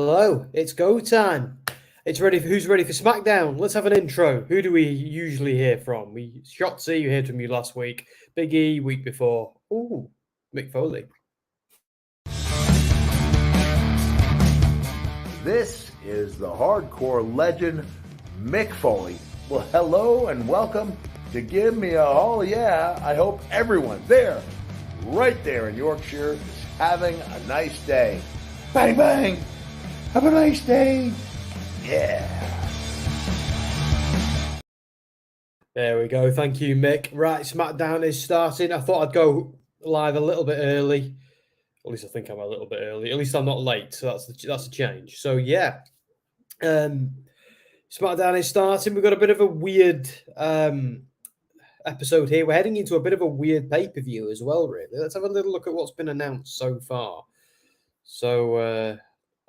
Hello, it's go time. It's ready. Who's ready for SmackDown? Let's have an intro. Who do we usually hear from? Shotzi, you heard from you last week. Big E, week before. Ooh, Mick Foley. This is the hardcore legend, Mick Foley. Well, hello and welcome to Gimme A Hull Yeah. I hope everyone there, right there in Yorkshire, is having a nice day. Bang, bang. Have a nice day. Yeah. There we go. Thank you, Mick. Right, SmackDown is starting. I thought I'd go live a little bit early. At least I think I'm a little bit early. At least I'm not late. So that's a change. So yeah. SmackDown is starting. We've got a bit of a weird episode here. We're heading into a bit of a weird pay-per-view as well, really. Let's have a little look at what's been announced so far. So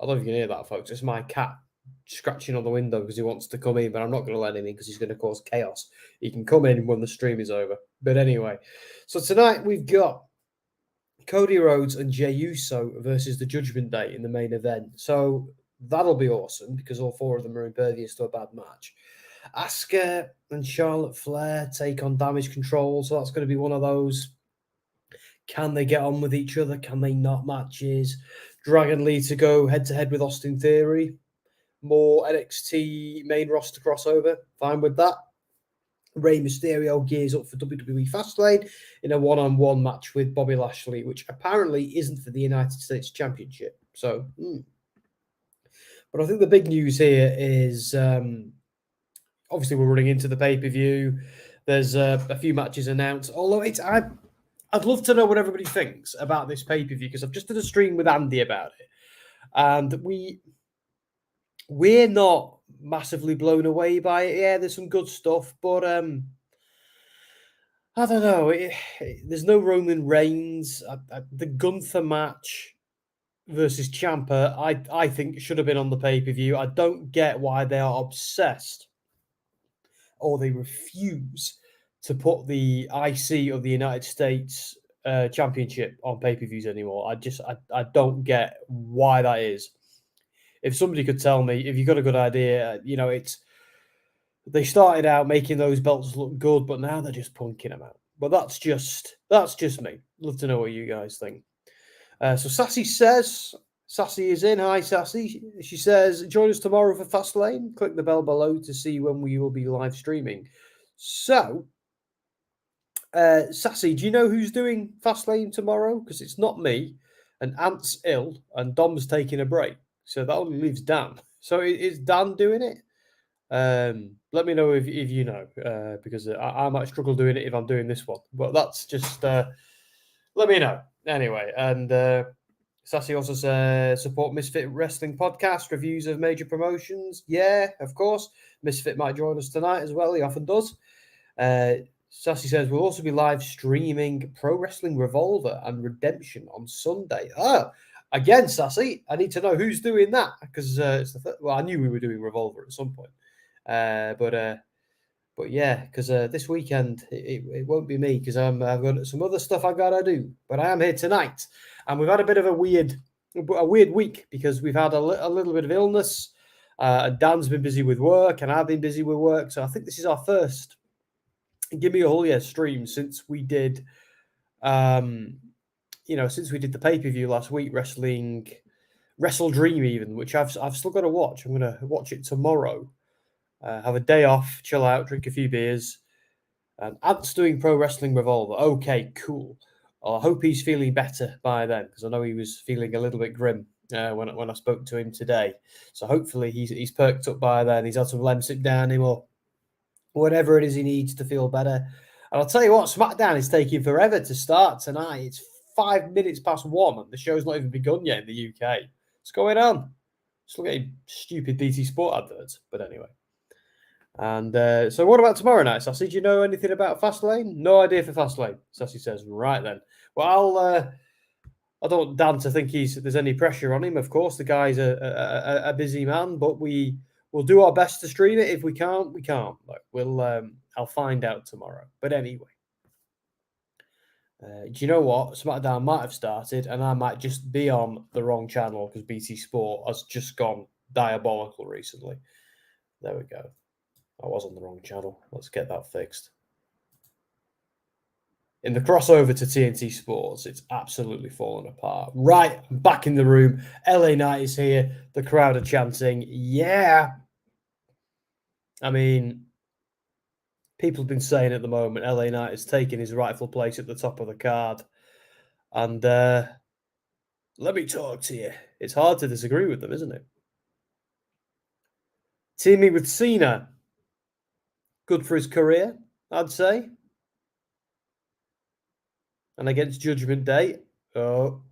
I don't know if you can hear that, folks. It's my cat scratching on the window because he wants to come in, but I'm not going to let him in because he's going to cause chaos. He can come in when the stream is over. But anyway, so tonight we've got Cody Rhodes and Jey Uso versus the Judgement Day in the main event. So that'll be awesome because all four of them are impervious to a bad match. Asuka and Charlotte Flair take on Damage Control. So that's going to be one of those. Can they get on with each other? Can they not matches? Dragon Lee to go head-to-head with Austin Theory. More NXT main roster crossover. Fine with that. Rey Mysterio gears up for WWE Fastlane in a one-on-one match with Bobby Lashley, which apparently isn't for the United States Championship. So, But I think the big news here is obviously we're running into the pay-per-view. There's a few matches announced. Although I'd love to know what everybody thinks about this pay-per-view because I've just did a stream with Andy about it. And we're not massively blown away by it. Yeah, there's some good stuff, but I don't know. There's no Roman Reigns. The Gunther match versus Ciampa, I think should have been on the pay-per-view. I don't get why they are obsessed or they refuse to put the IC of the United States Championship on pay-per-views anymore. I don't get why that is. If somebody could tell me, if you've got a good idea, they started out making those belts look good, but now they're just punking them out. But that's just me. Love to know what you guys think. So Sassy is in. Hi, Sassy. She says, join us tomorrow for Fastlane. Click the bell below to see when we will be live streaming. So, Sassy, do you know who's doing Fastlane tomorrow? Because it's not me, and Ant's ill, and Dom's taking a break. So that only leaves Dan. So is Dan doing it? Let me know if you know, because I might struggle doing it if I'm doing this one. But that's just, let me know. Anyway, and Sassy also says, support Misfit Wrestling Podcast, reviews of major promotions. Yeah, of course. Misfit might join us tonight as well. He often does. Sassy says, we'll also be live streaming Pro Wrestling Revolver and Redemption on Sunday. Oh, again, Sassy, I need to know who's doing that because I knew we were doing Revolver at some point. But yeah, because this weekend it won't be me because I've got some other stuff I gotta do. But I am here tonight, and we've had a bit of a weird week because we've had a little bit of illness. Dan's been busy with work, and I've been busy with work. So I think this is our first Give Me a Hull Yeah stream since we did, since we did the pay-per-view last week, Wrestle Dream even, which I've still got to watch. I'm going to watch it tomorrow. Have a day off, chill out, drink a few beers. Ant's doing Pro Wrestling Revolver. Okay, cool. Well, I hope he's feeling better by then because I know he was feeling a little bit grim when I spoke to him today. So hopefully he's perked up by then. He's had some Lemsip down him or whatever it is he needs to feel better. And I'll tell you what, SmackDown is taking forever to start tonight. It's 5 minutes past 1 and the show's not even begun yet in the UK. What's going on? Still getting stupid BT Sport adverts. But anyway. And so what about tomorrow night, Sassy? Do you know anything about Fastlane? No idea for Fastlane, Sassy says. Right then. Well, I don't want Dan to think there's any pressure on him. Of course, the guy's a busy man, but we'll do our best to stream it. If we can't, we can't. Like, I'll find out tomorrow. But anyway. Do you know what? SmackDown might have started, and I might just be on the wrong channel because BT Sport has just gone diabolical recently. There we go. I was on the wrong channel. Let's get that fixed. In the crossover to TNT Sports, it's absolutely fallen apart. Right, I'm back in the room. LA Knight is here. The crowd are chanting, yeah. I mean, people have been saying at the moment LA Knight is taking his rightful place at the top of the card. And let me talk to you. It's hard to disagree with them, isn't it? Teaming with Cena. Good for his career, I'd say. And against Judgment Day. Oh.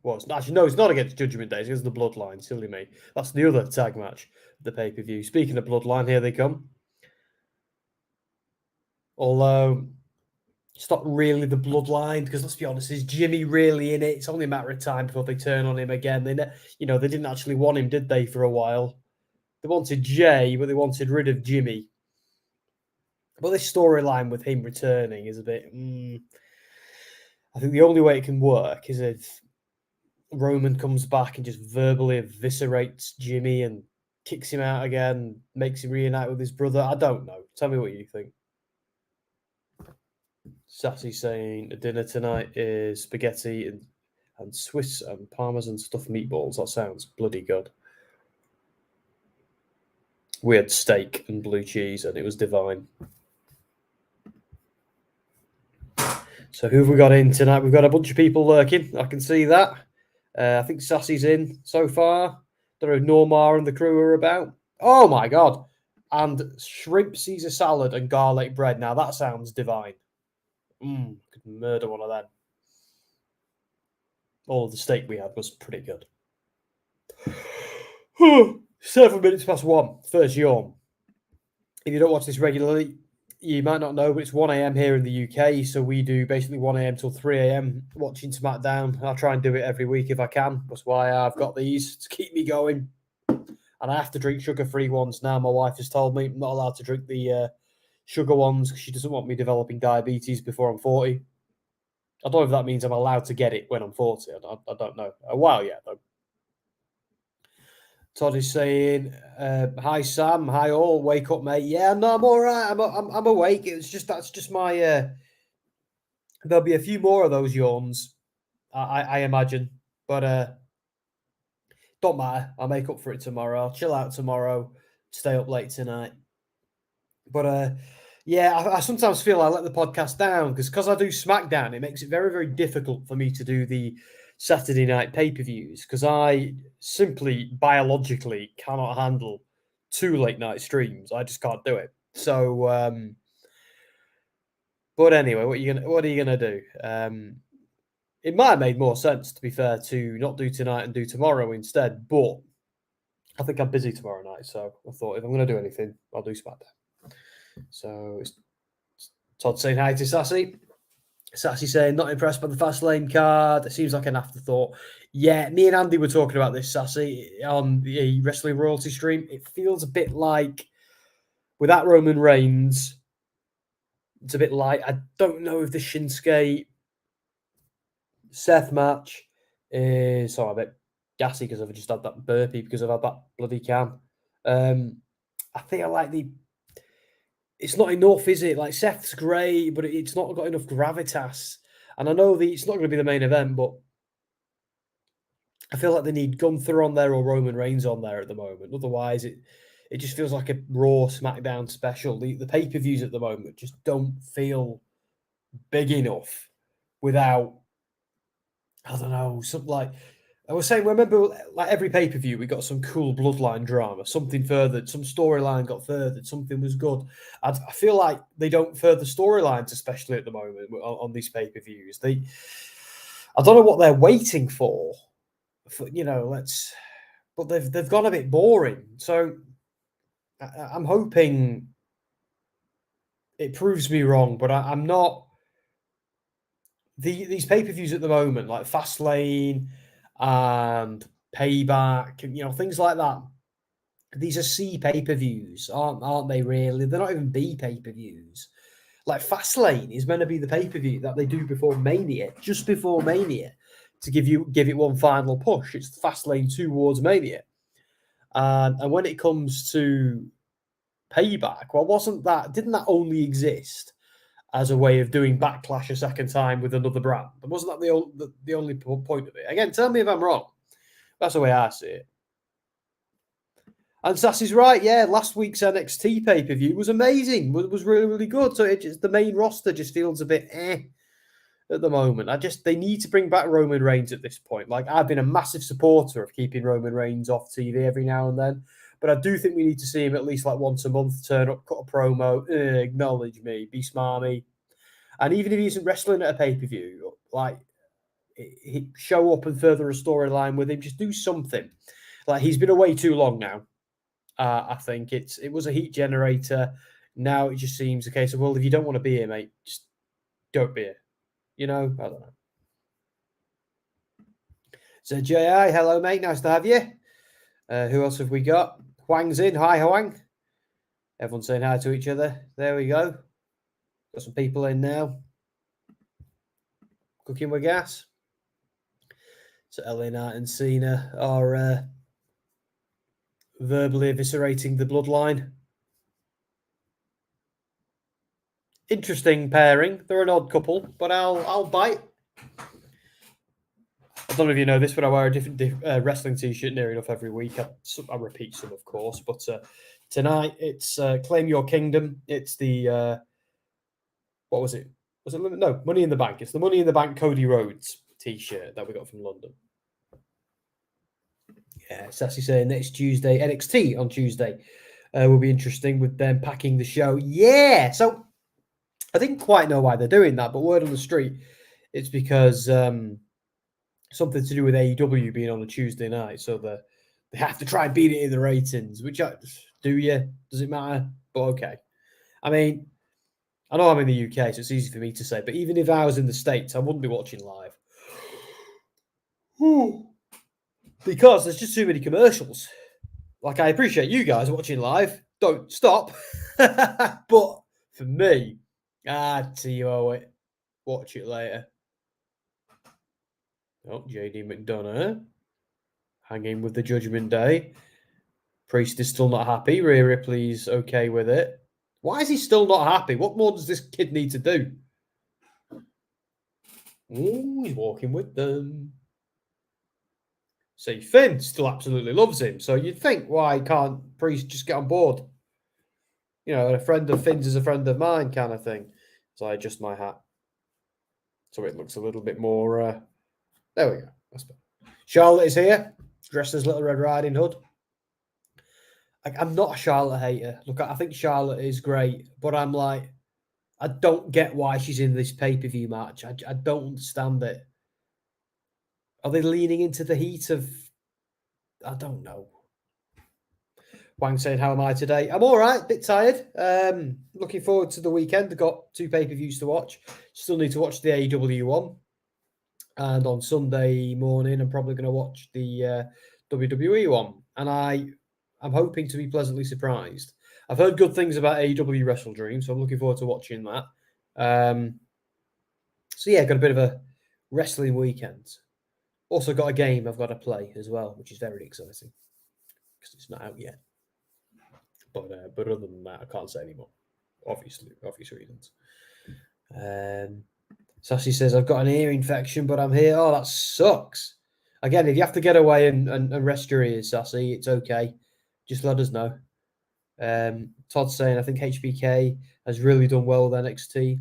Well, actually, no, it's not against Judgment Day. It's against the Bloodline. Silly me. That's the other tag match of the pay-per-view. Speaking of Bloodline, here they come. Although it's not really the Bloodline, because let's be honest, is Jimmy really in it? It's only a matter of time before they turn on him again. They didn't actually want him, did they, for a while? They wanted Jey, but they wanted rid of Jimmy. But this storyline with him returning is a bit... I think the only way it can work is if Roman comes back and just verbally eviscerates Jimmy and kicks him out again, makes him reunite with his brother. I don't know. Tell me what you think. Sassy saying dinner tonight is spaghetti and Swiss and Parmesan stuffed meatballs. That sounds bloody good. We had steak and blue cheese and it was divine. So who have we got in tonight? We've got a bunch of people lurking. I can see that. I think Sassy's in so far. Don't know if Normar and the crew are about. Oh my God. And shrimp Caesar salad and garlic bread. Now that sounds divine. Could murder one of them. All of the steak we had was pretty good. 7 minutes past 1. First yawn. If you don't watch this regularly, you might not know, but it's 1 a.m. here in the UK. So we do basically 1 a.m. till 3 a.m. watching SmackDown. I try and do it every week if I can. That's why I've got these to keep me going. And I have to drink sugar-free ones now. My wife has told me I'm not allowed to drink the sugar ones because she doesn't want me developing diabetes before I'm 40. I don't know if that means I'm allowed to get it when I'm 40. I don't know. A while yet, though. Todd is saying, "Hi Sam, hi all. Wake up, mate. Yeah, no, I'm all right. I'm awake. That's just my. There'll be a few more of those yawns, I imagine, but don't matter. I'll make up for it tomorrow. I'll chill out tomorrow. Stay up late tonight. But yeah, I sometimes feel I let the podcast down because I do SmackDown. It makes it very, very difficult for me to do the Saturday night pay-per-views because I simply biologically cannot handle 2 late night streams. I just can't do it. So, but anyway, what are you gonna do? It might have made more sense, to be fair, to not do tonight and do tomorrow instead. But I think I'm busy tomorrow night, so I thought if I'm gonna do anything, I'll do SmackDown. So it's Todd saying hi to Sassy. Sassy saying not impressed by the Fastlane card. It seems like an afterthought. Yeah, me and Andy were talking about this, Sassy, on the Wrestling Royalty stream. It feels a bit like, without Roman Reigns, it's a bit like, I don't know if the Shinsuke Seth match is... Sorry, I'm a bit gassy because I've just had that burpee because I've had that bloody can. I feel like it's not enough, is it? Like, Seth's great, but it's not got enough gravitas. And I know it's not going to be the main event, but I feel like they need Gunther on there or Roman Reigns on there at the moment. Otherwise, it just feels like a Raw SmackDown special. The pay-per-views at the moment just don't feel big enough without, I don't know, something like... I was saying, remember, like every pay-per-view, we got some cool bloodline drama, something furthered, some storyline got furthered, something was good. I feel like they don't further storylines, especially at the moment on these pay-per-views. I don't know what they're waiting for but they've gone a bit boring. So I'm hoping it proves me wrong, but I'm not. These pay-per-views at the moment, like Fastlane and Payback, and things like that, these are C pay-per-views, aren't they? Really, they're not even B pay-per-views. Like Fastlane is meant to be the pay-per-view that they do before Mania, just before Mania, to give it one final push. It's Fastlane towards Mania, and when it comes to Payback, well, didn't that only exist as a way of doing Backlash a second time with another brand? Wasn't that the only point of it? Again, tell me if I'm wrong. That's the way I see it. And Sassy's right, yeah. Last week's NXT pay-per-view was amazing. Was really, really good. So the main roster just feels a bit at the moment. They need to bring back Roman Reigns at this point. Like, I've been a massive supporter of keeping Roman Reigns off TV every now and then. But I do think we need to see him at least like once a month, turn up, cut a promo, acknowledge me, be smarmy. And even if he isn't wrestling at a pay-per-view, like, show up and further a storyline with him. Just do something. Like, he's been away too long now. I think it was a heat generator. Now it just seems a case of, well, if you don't want to be here, mate, just don't be here. You know, I don't know. So, J.I., hello, mate. Nice to have you. Who else have we got? Huang's in. Hi, Huang. Everyone's saying hi to each other. There we go. Got some people in now. Cooking with gas. So, LA Knight and Cena are verbally eviscerating the bloodline. Interesting pairing. They're an odd couple, but I'll bite. I don't know if you know this, but I wear a different wrestling t-shirt near enough every week. I repeat some, of course, but tonight it's Claim Your Kingdom. It's the what was it? Was it no Money in the Bank? It's the Money in the Bank Cody Rhodes t-shirt that we got from London. Yeah, Sassy saying next Tuesday, NXT on Tuesday will be interesting with them packing the show. Yeah, so I didn't quite know why they're doing that, but word on the street, it's because something to do with AEW being on a Tuesday night, so they have to try and beat it in the ratings. Which do you? Does it matter? But okay. I mean, I know I'm in the UK, so it's easy for me to say. But even if I was in the States, I wouldn't be watching live. Because there's just too many commercials. Like, I appreciate you guys watching live. Don't stop. But for me, see you owe it. Watch it later. Oh, JD McDonough hanging with the Judgment Day. Priest is still not happy. Rhea Ripley's okay with it. Why is he still not happy? What more does this kid need to do? Ooh, he's walking with them. See, Finn still absolutely loves him. So you'd think, why can't Priest just get on board? You know, a friend of Finn's is a friend of mine kind of thing. So I adjust my hat. So it looks a little bit more... there we go. That's better. Charlotte is here, dressed as Little Red Riding Hood. I'm not a Charlotte hater. Look, I think Charlotte is great, but I'm like, I don't get why she's in this pay-per-view match. I don't understand it. Are they leaning into the heat of... I don't know. Wang saying, how am I today? I'm all right, bit tired. Looking forward to the weekend. I've got 2 pay-per-views to watch. Still need to watch the AEW one. And on Sunday morning, I'm probably going to watch the WWE one. And I'm hoping to be pleasantly surprised. I've heard good things about AEW Wrestle Dream, so I'm looking forward to watching that. So yeah, got a bit of a wrestling weekend. Also got a game I've got to play as well, which is very exciting because it's not out yet. But other than that, I can't say anymore. Obviously, obvious reasons. Sassy says, I've got an ear infection, but I'm here. Oh, that sucks. Again, if you have to get away and rest your ears, Sassy, it's okay. Just let us know. Todd's saying, I think HBK has really done well with NXT.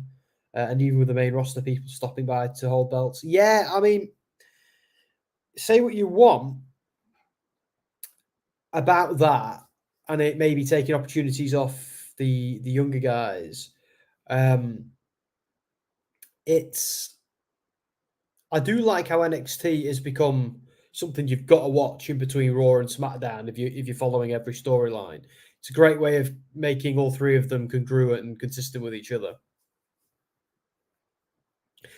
And even with the main roster, people stopping by to hold belts. Yeah, I mean, say what you want about that, and it may be taking opportunities off the younger guys. I do like how NXT has become something you've got to watch in between Raw and SmackDown if you're following every storyline. It's a great way of making all 3 of them congruent and consistent with each other.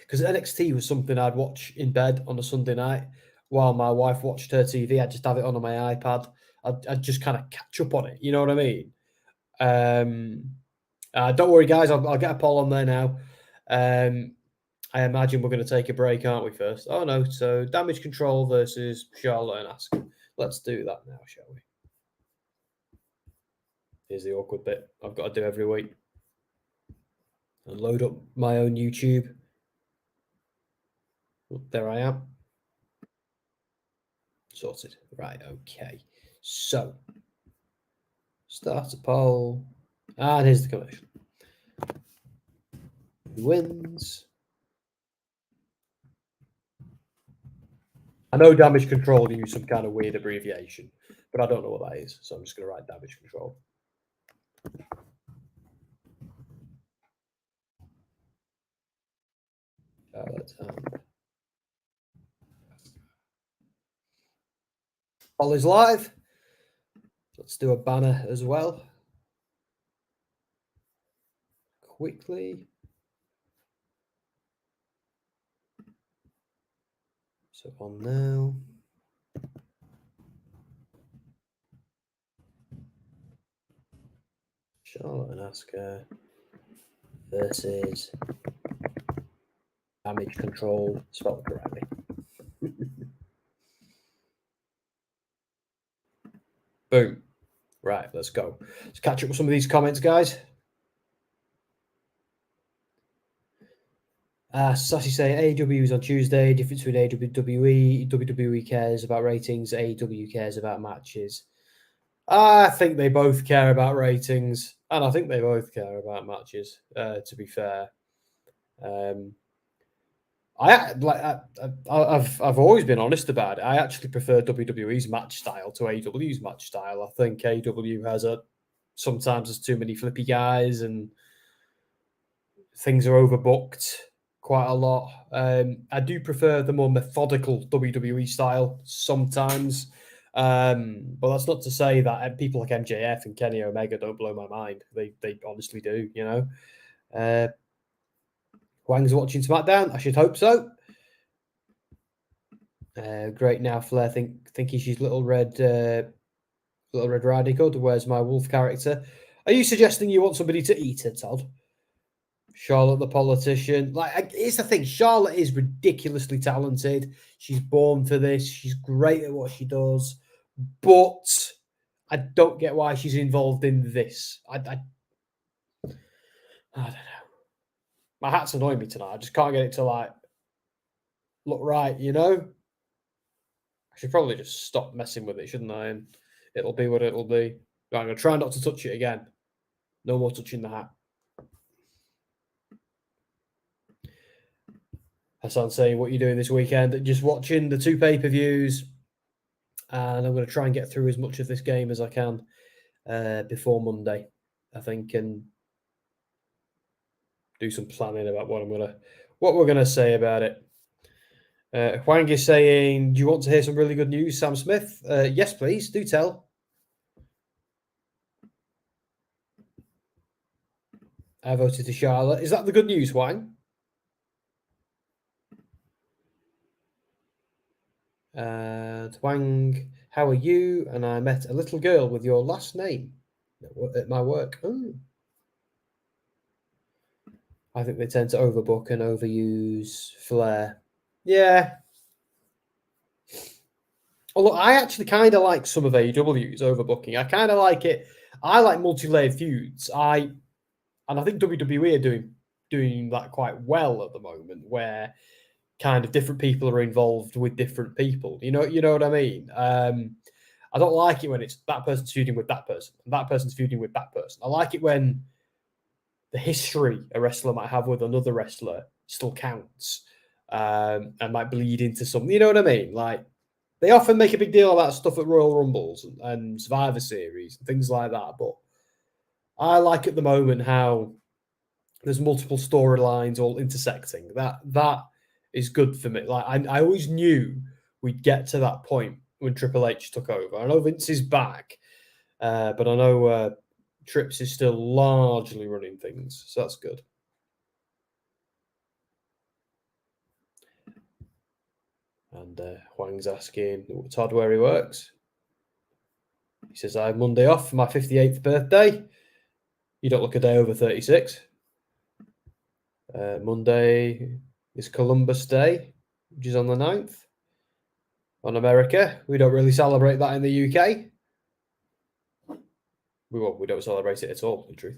Because NXT was something I'd watch in bed on a Sunday night while my wife watched her TV. I'd just have it on my iPad I'd just kind of catch up on it. You know what I mean? Don't worry, guys. I'll get a poll on there now. I imagine we're going to take a break, aren't we, first? Oh, no. So, Damage Control versus Charlotte and Asuka. Let's do that now, shall we? Here's the awkward bit I've got to do every week. And load up my own YouTube. There I am. Sorted. Right, okay. So, start a poll. And here's the commercial. Who wins? I know Damage Control use some kind of weird abbreviation, but I don't know what that is, so I'm just going to write Damage Control. All is live. Let's do a banner as well. Quickly. So on now. Charlotte and Asuka versus Damage Control, spelled correctly. Boom. Right, let's go. Let's catch up with some of these comments, guys. Sassy saying AEW is on Tuesday. Difference between WWE. WWE cares about ratings. AEW cares about matches. I think they both care about ratings, and I think they both care about matches. To be fair, I've always been honest about it. I actually prefer WWE's match style to AEW's match style. I think AEW sometimes has too many flippy guys and things are overbooked quite a lot. I do prefer the more methodical WWE style sometimes. But that's not to say that people like MJF and Kenny Omega don't blow my mind. They honestly do, you know. Wang's watching SmackDown. I should hope so. Great now, Flair thinking she's Little Red Riding Hood. Where's my wolf character? Are you suggesting you want somebody to eat her, Todd? Charlotte the politician. Here's the thing. Charlotte is ridiculously talented. She's born for this. She's great at what she does. But I don't get why she's involved in this. I don't know. My hat's annoying me tonight. I just can't get it to look right, you know? I should probably just stop messing with it, shouldn't I? And it'll be what it'll be. Right, I'm going to try not to touch it again. No more touching the hat. Hassan saying, what are you doing this weekend? Just watching the 2 pay-per-views. And I'm going to try and get through as much of this game as I can before Monday, I think, and do some planning about what we're gonna say about it. Huang is saying, do you want to hear some really good news, Sam Smith? Yes, please. Do tell. I voted to Charlotte. Is that the good news, Huang? Huang, how are you? And I met a little girl with your last name at my work. Ooh. I think they tend to overbook and overuse Flair. Yeah. Although I actually kind of like some of AEW's overbooking. I kind of like it. I like multi-layered feuds. And I think WWE are doing that quite well at the moment, where kind of different people are involved with different people. You know what I mean? I don't like it when it's that person's feuding with that person, and that person's feuding with that person. I like it when the history a wrestler might have with another wrestler still counts, and might bleed into something. You know what I mean? Like, they often make a big deal about stuff at Royal Rumbles and Survivor Series and things like that. But I like at the moment how there's multiple storylines all intersecting. That is good for me. Like, I always knew we'd get to that point when Triple H took over. I know Vince is back, but I know Trips is still largely running things, so that's good. And Huang's asking Todd where he works. He says, I have Monday off for my 58th birthday. You don't look a day over 36. Monday is Columbus Day, which is on the 9th. On America, we don't really celebrate that in the UK. We don't celebrate it at all, in truth.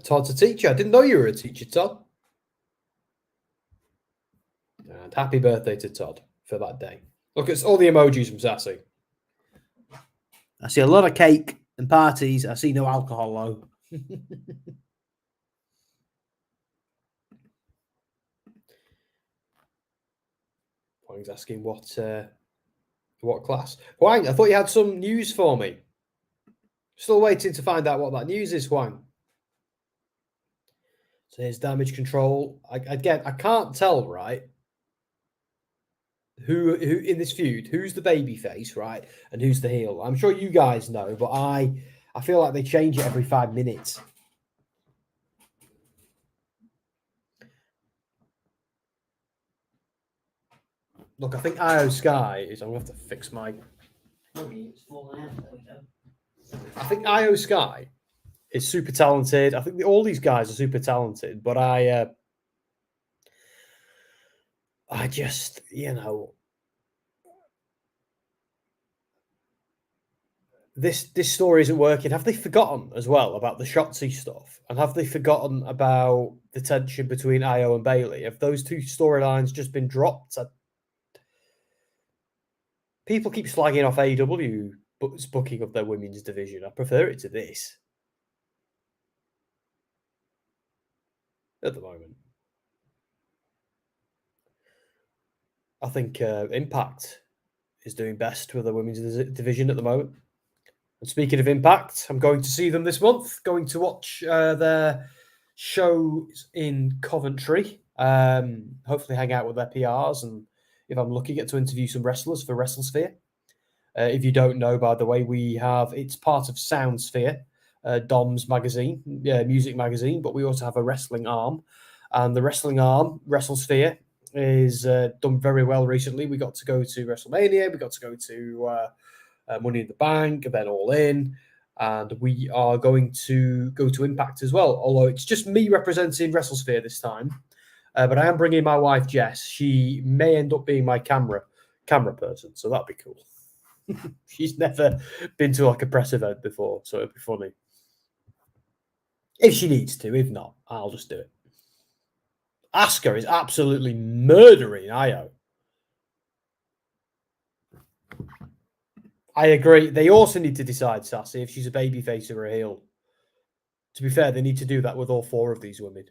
Todd's a teacher. I didn't know you were a teacher, Todd. And happy birthday to Todd for that day. Look, it's all the emojis from Sassy. I see a lot of cake and parties. I see no alcohol, though. Huang's asking what class. Huang, I thought you had some news for me. Still waiting to find out what that news is, Huang. So here's damage control. Again, I can't tell, right? Who in this feud, who's the baby face, right? And who's the heel? I'm sure you guys know, but I feel like they change it every 5 minutes. Look, I think Io Sky is. I'm gonna have to fix my. I think Io Sky is super talented. I think all these guys are super talented, but I just, this story isn't working. Have they forgotten as well about the Shotzi stuff? And have they forgotten about the tension between Io and Bayley? Have those two storylines just been dropped? People keep slagging off AEW's booking of their women's division. I prefer it to this at the moment. I think Impact is doing best with the women's division at the moment. And speaking of Impact, I'm going to see them this month. Going to watch their shows in Coventry. Hopefully hang out with their PRs, and if I'm lucky, get to interview some wrestlers for WrestleSphere. If you don't know, by the way, it's part of SoundSphere, Dom's magazine, music magazine, but we also have a wrestling arm. And the wrestling arm, WrestleSphere, is done very well recently. We got to go to WrestleMania. We got to go to Money in the Bank, and then All In. And we are going to go to Impact as well, although it's just me representing WrestleSphere this time. But I am bringing my wife, Jess. She may end up being my camera person, so that'd be cool. She's never been to like a press event before, so it'd be funny. If she needs to, if not, I'll just do it. Asuka is absolutely murdering Io. I agree. They also need to decide, Sassy, if she's a babyface or a heel. To be fair, they need to do that with all four of these women.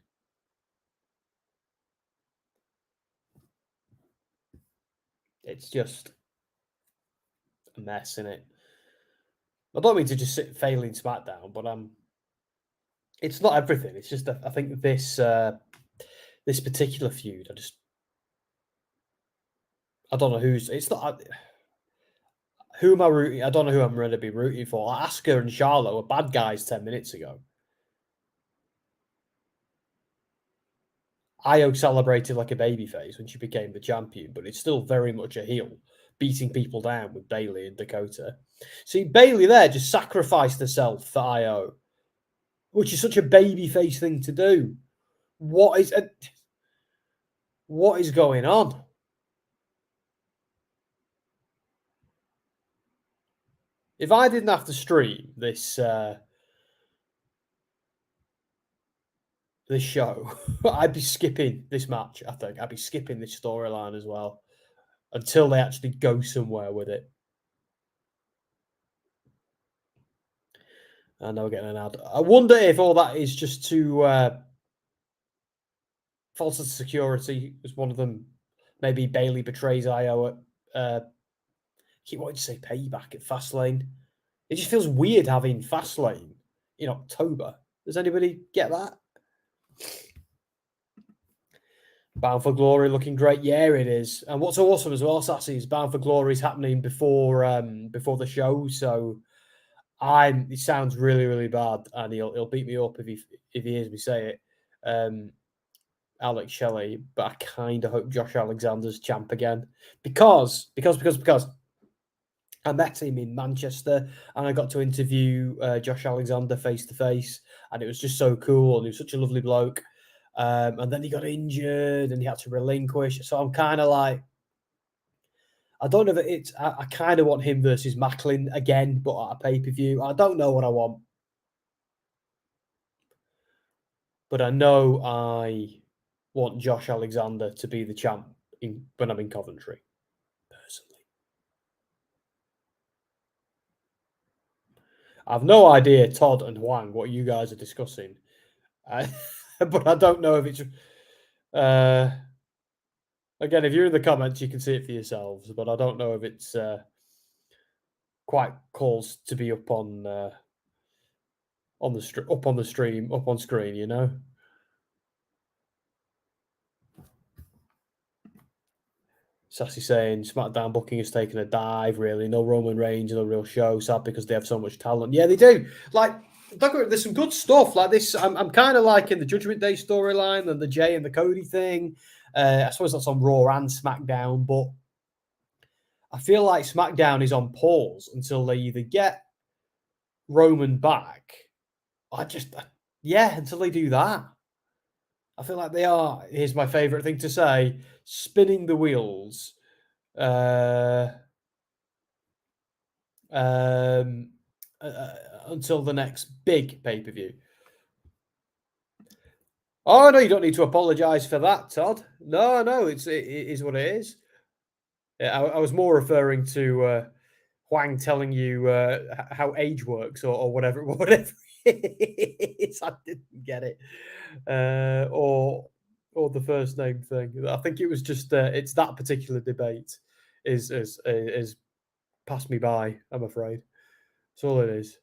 It's just a mess, isn't it? I don't mean to just sit failing SmackDown, but it's not everything. It's just I think this particular feud, I don't know who's. It's not. Who am I rooting? I don't know who I'm going to be rooting for. Asuka and Charlotte were bad guys 10 minutes ago. Io celebrated like a babyface when she became the champion, but it's still very much a heel, beating people down with Bayley and Dakota. See, Bayley there just sacrificed herself for Io, which is such a babyface thing to do. What is going on? If I didn't have to stream this show, I'd be skipping this match. I think I'd be skipping this storyline as well until they actually go somewhere with it. And now we're getting an ad. I wonder if all that is just to false security. Was one of them maybe Bayley betrays Io at keep wanting to say Payback at Fastlane. It just feels weird having Fastlane in October. Does anybody get that? Bound for Glory looking great. Yeah, it is. And what's awesome as well, Sassy, is Bound for Glory is happening before the show. So it sounds really, really bad, and he'll beat me up if he hears me say it. Alex Shelley, but I kind of hope Josh Alexander's champ again because I met him in Manchester and I got to interview Josh Alexander face to face, and it was just so cool. And he was such a lovely bloke. And then he got injured and he had to relinquish. So I'm kind of like, I don't know that it's. I kind of want him versus Macklin again, but at a pay per view. I don't know what I want, but I know I want Josh Alexander to be the champ when I'm in Coventry, personally. I have no idea, Todd and Huang, what you guys are discussing, but I don't know if it's. Again, if you're in the comments, you can see it for yourselves, but I don't know if it's quite calls to be up on the stream, up on screen, you know. Sassy saying SmackDown booking has taken a dive, really. No Roman Reigns, no real show. Sad because they have so much talent. Yeah, they do. Like, there's some good stuff. Like this, I'm kind of liking the Judgment Day storyline and the Jey and the Cody thing. I suppose that's on Raw and SmackDown, but I feel like SmackDown is on pause until they either get Roman back. Until they do that. I feel like they are, here's my favourite thing to say, spinning the wheels until the next big pay-per-view. Oh, no, you don't need to apologise for that, Todd. No, it is what it is. Yeah, I was more referring to Huang telling you how age works or whatever it is. I didn't get it. Or the first name thing. I think it was just it's that particular debate is passed me by, I'm afraid. That's all it is.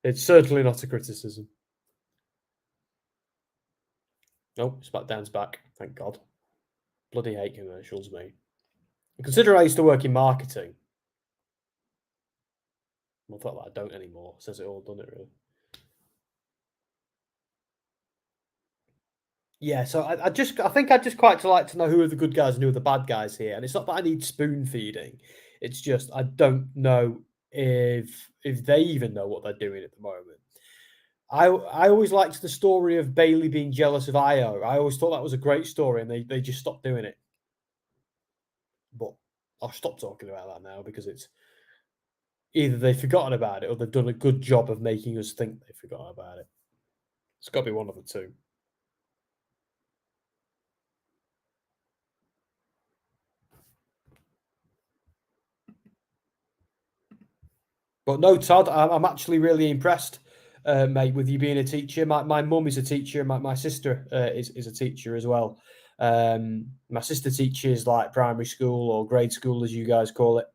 It's certainly not a criticism. Nope, SmackDown's back. Thank God. Bloody hate commercials, mate. Consider I used to work in marketing. I thought that I don't anymore. Says it all, doesn't it, really? Yeah, so I think I'd just quite like to know who are the good guys and who are the bad guys here. And it's not that I need spoon feeding. It's just I don't know if they even know what they're doing at the moment. I always liked the story of Bailey being jealous of Io. I always thought that was a great story, and they just stopped doing it. But I'll stop talking about that now because it's either they've forgotten about it or they've done a good job of making us think they've forgotten about it. It's got to be one of the two. But no, Todd, I'm actually really impressed, mate, with you being a teacher. My mum is a teacher. My sister is a teacher as well. My sister teaches like primary school or grade school, as you guys call it.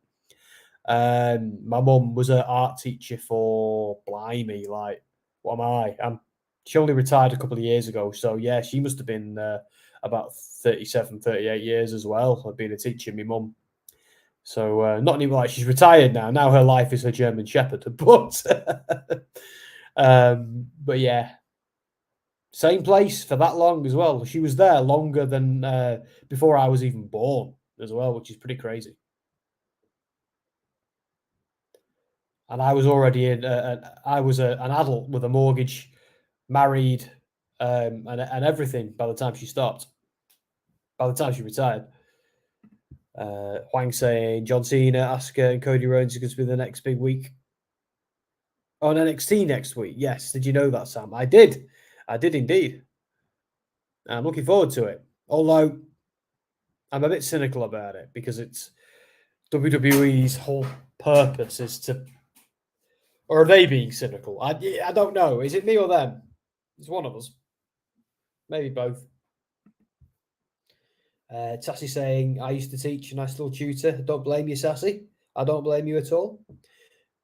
My mum was an art teacher for blimey, like what am I? She only retired a couple of years ago, so yeah, she must have been about 37, 38 years as well. I've been a teacher, my mum. So not anymore. Like she's retired now. Now her life is her German Shepherd. But yeah, same place for that long as well. She was there longer than before I was even born as well, which is pretty crazy. And I was already an adult with a mortgage, married, and everything by the time she stopped. By the time she retired. Huang saying John Cena, Asuka, and Cody Rhodes are going to be the next big week. On NXT next week. Yes. Did you know that, Sam? I did. I did indeed. I'm looking forward to it. Although I'm a bit cynical about it because it's WWE's whole purpose is to... Or are they being cynical? I don't know. Is it me or them? It's one of us. Maybe both. Sassy saying, I used to teach and I still tutor. Don't blame you, Sassy. I don't blame you at all.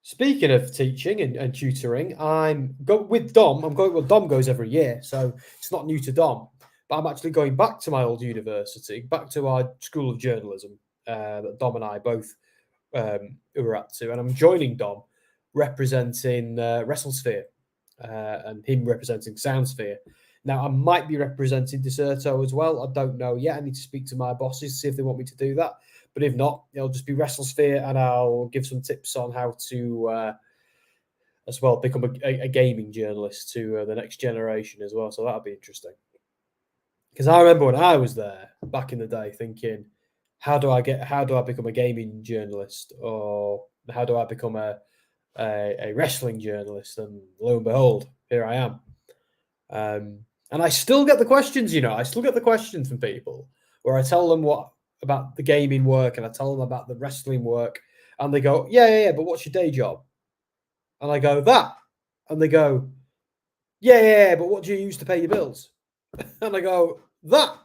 Speaking of teaching and tutoring, I'm going with Dom. Dom goes every year, so it's not new to Dom. But I'm actually going back to my old university, back to our School of Journalism that Dom and I both were at to. And I'm joining Dom representing WrestleSphere and him representing Soundsphere. Now, I might be representing Deserto as well. I don't know yet. I need to speak to my bosses to see if they want me to do that. But if not, it'll just be WrestleSphere, and I'll give some tips on how to, as well, become a gaming journalist to the next generation as well. So that'll be interesting. Because I remember when I was there back in the day thinking, how do I become a gaming journalist, or how do I become a wrestling journalist? And lo and behold, here I am. And I still get the questions, I still get the questions from people where I tell them about the gaming work and I tell them about the wrestling work, and they go, yeah, but what's your day job? And I go, that. And they go, yeah, but what do you use to pay your bills? And I go, that.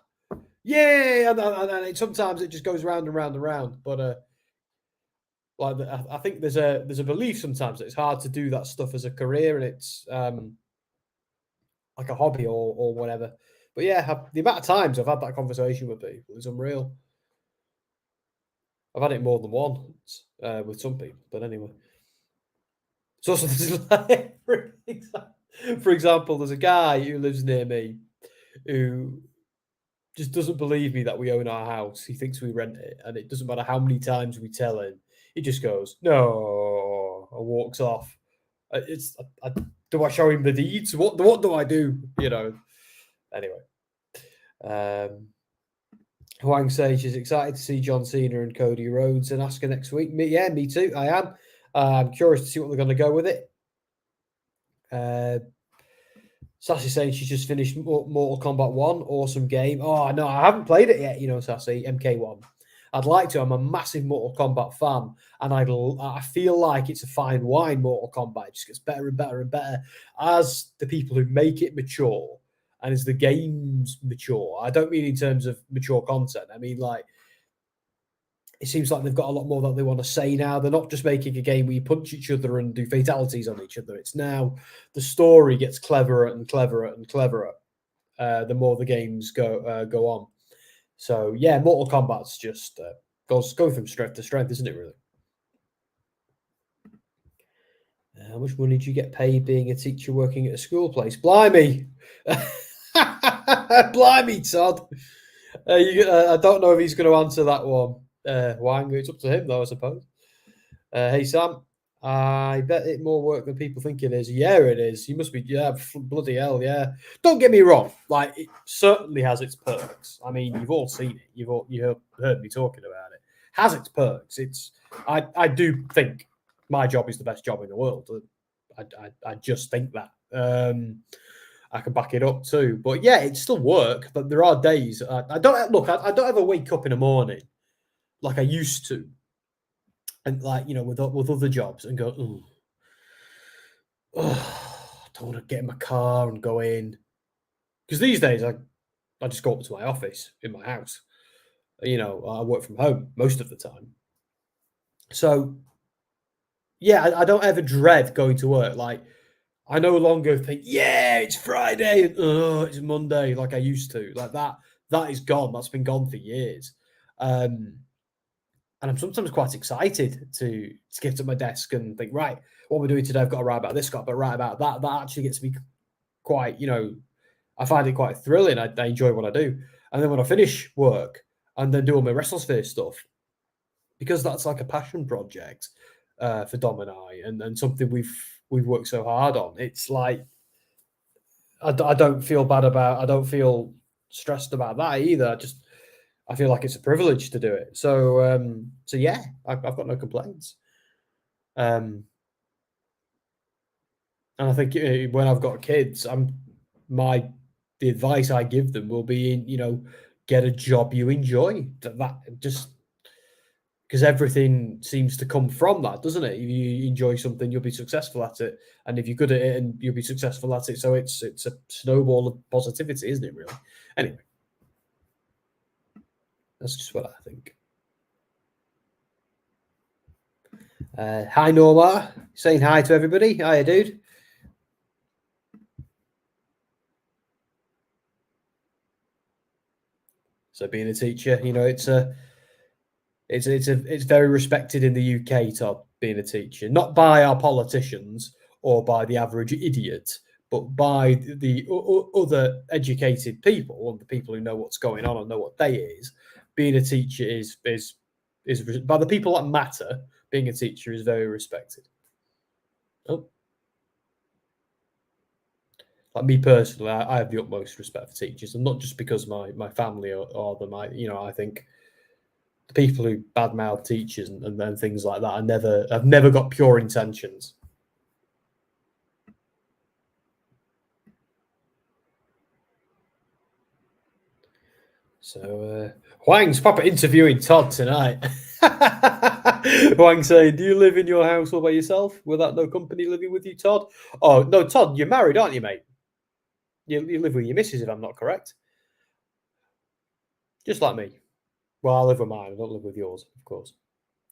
Yeah, and sometimes it just goes round and round and round. But I think there's a belief sometimes that it's hard to do that stuff as a career, and it's like a hobby or whatever. But yeah, the amount of times I've had that conversation with people is unreal. I've had it more than once with some people, but anyway. So like, for example, there's a guy who lives near me who just doesn't believe me that we own our house. He thinks we rent it, and it doesn't matter how many times we tell him. He just goes, no, and walks off. Do I show him the deeds? What do I do? Anyway. Huang says she's excited to see John Cena and Cody Rhodes and Asuka next week. Me too. I am. I'm curious to see what they're going to go with it. Sassy saying she's just finished Mortal Kombat 1. Awesome game. Oh, no, I haven't played it yet, Sassy. MK1. I'd like to. I'm a massive Mortal Kombat fan, and I feel like it's a fine wine, Mortal Kombat. It just gets better and better and better as the people who make it mature and as the games mature. I don't mean in terms of mature content. I mean, like, it seems like they've got a lot more that they want to say now. They're not just making a game where you punch each other and do fatalities on each other. It's now the story gets cleverer and cleverer and cleverer the more the games go on. So, yeah, Mortal Kombat's just goes from strength to strength, isn't it, really? How much money do you get paid being a teacher working at a school place? Blimey! Blimey, Todd! I don't know if he's going to answer that one. Wang, it's up to him, though, I suppose. Hey, Sam. I bet it's more work than people think it is. Yeah, it is. You must be, bloody hell, yeah. Don't get me wrong. Like, it certainly has its perks. I mean, you've all seen it. You've heard me talking about it. Has its perks. I do think my job is the best job in the world. I just think that. I can back it up too. But yeah, it's still work. But there are days I don't ever wake up in the morning like I used to. And like, with other jobs and go, I don't want to get in my car and go in. Because these days I just go up to my office in my house. I work from home most of the time. So yeah, I don't ever dread going to work. Like, I no longer think, yeah, it's Friday and it's Monday like I used to. Like that is gone. That's been gone for years. And I'm sometimes quite excited to get to my desk and think, right, what we're doing today, I've got to write about this, got to write about that. That actually gets me quite, I find it quite thrilling. I enjoy what I do. And then when I finish work and then do all my WrestleSphere stuff, because that's like a passion project for Dom and I, and something we've worked so hard on, it's like, I don't feel bad about, I don't feel stressed about that either. I feel like it's a privilege to do it. So yeah, I've got no complaints. And I think when I've got kids, the advice I give them will be, get a job you enjoy. That just because everything seems to come from that, doesn't it? If you enjoy something, you'll be successful at it, and if you're good at it, and you'll be successful at it. So it's a snowball of positivity, isn't it? Really. Anyway. That's just what I think. Hi, Norma. Saying hi to everybody. Hiya, dude. So being a teacher, it's very respected in the UK, Todd, being a teacher. Not by our politicians or by the average idiot, but by the other educated people and the people who know what's going on and know what day it is. Being a teacher is by the people that matter. Being a teacher is very respected. Oh. Like me personally, I have the utmost respect for teachers, and not just because my family are them. I think the people who badmouth teachers and then things like that, I've never got pure intentions. So Huang's proper interviewing Todd tonight. Huang saying, "Do you live in your house all by yourself without no company living with you, Todd?" Oh no, Todd, you're married, aren't you, mate? You live with your missus, if I'm not correct. Just like me. Well, I live with mine. I don't live with yours, of course.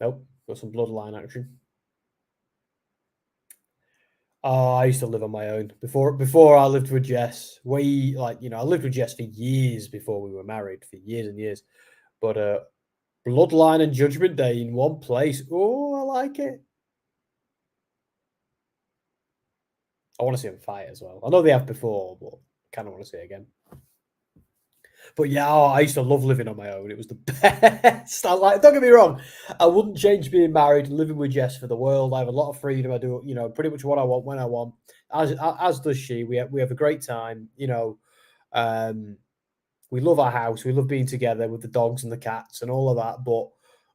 Nope. Got some bloodline action. Oh, I used to live on my own before I lived with Jess. I lived with Jess for years before we were married, for years and years. But Bloodline and Judgment Day in one place. Oh, I like it. I want to see them fight as well. I know they have before, but kind of want to see it again. But yeah, I used to love living on my own. It was the best. Don't get me wrong, I wouldn't change being married and living with Jess for the world. I have a lot of freedom. I do, pretty much what I want when I want. As does she. We have a great time. We love our house. We love being together with the dogs and the cats and all of that. But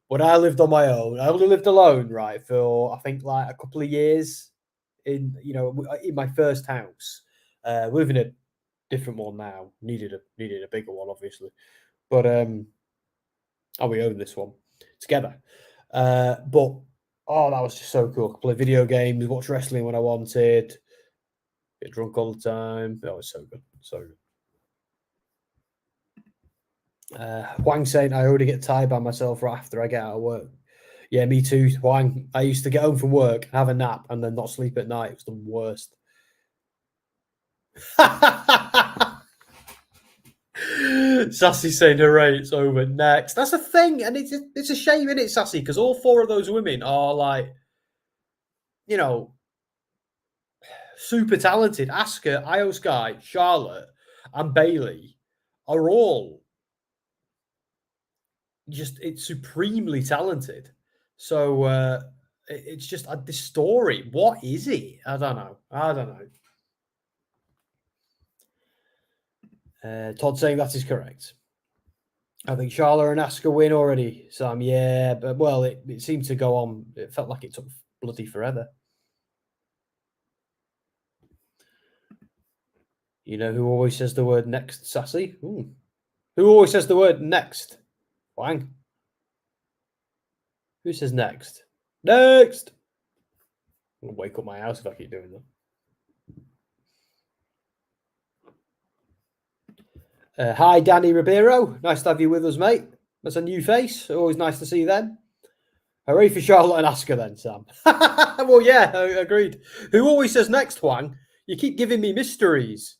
when I lived on my own, I only lived alone, right, for I think like a couple of years in my first house. We live in a different one now. Needed a bigger one, obviously, but we own this one together. But that was just so cool. I could play video games, watch wrestling when I wanted, get drunk all the time. That was so good, so good. Huang saying, "I already get tired by myself right after I get out of work." Yeah, me too, Huang. I used to get home from work, have a nap, and then not sleep at night. It was the worst. Sassy saying, "Hooray, it's over." Next. That's a thing, and it's a shame, isn't it, Sassy? Because all four of those women are like, super talented. Asuka, Io Sky, Charlotte, and Bailey are all it's supremely talented. So it's just this story. What is it? I don't know. Todd saying that is correct. I think Charlotte and Asuka win already, Sam. Yeah, but well, it seemed to go on. It felt like it took bloody forever. You know who always says the word next, Sassy? Ooh. Who always says the word next? Wang. Who says next? Next! I'm going to wake up my house if I keep doing that. Hi, Danny Ribeiro. Nice to have you with us, mate. That's a new face. Always nice to see them. Hooray for Charlotte and Asuka then, Sam. Well, yeah, agreed. Who always says next, Wang? You keep giving me mysteries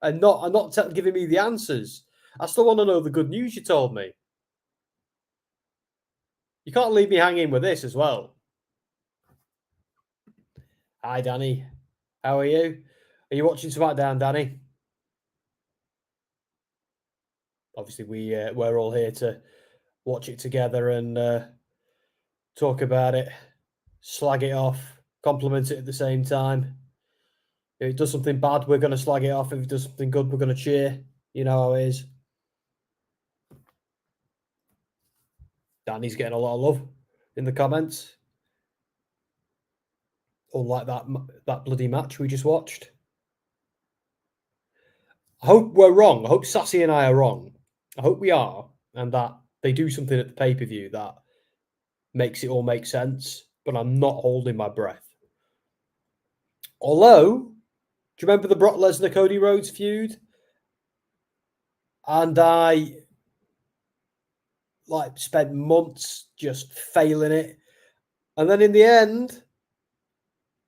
and not giving me the answers. I still want to know the good news you told me. You can't leave me hanging with this as well. Hi, Danny. How are you? Are you watching SmackDown, Danny? Obviously, we're all here to watch it together and talk about it, slag it off, compliment it at the same time. If it does something bad, we're going to slag it off. If it does something good, we're going to cheer. You know how it is. Danny's getting a lot of love in the comments. Unlike that bloody match we just watched. I hope we're wrong. I hope Sassy and I are wrong. I hope we are, and that they do something at the pay-per-view that makes it all make sense, but I'm not holding my breath. Although, do you remember the Brock Lesnar Cody Rhodes feud? And I spent months just failing it. And then in the end,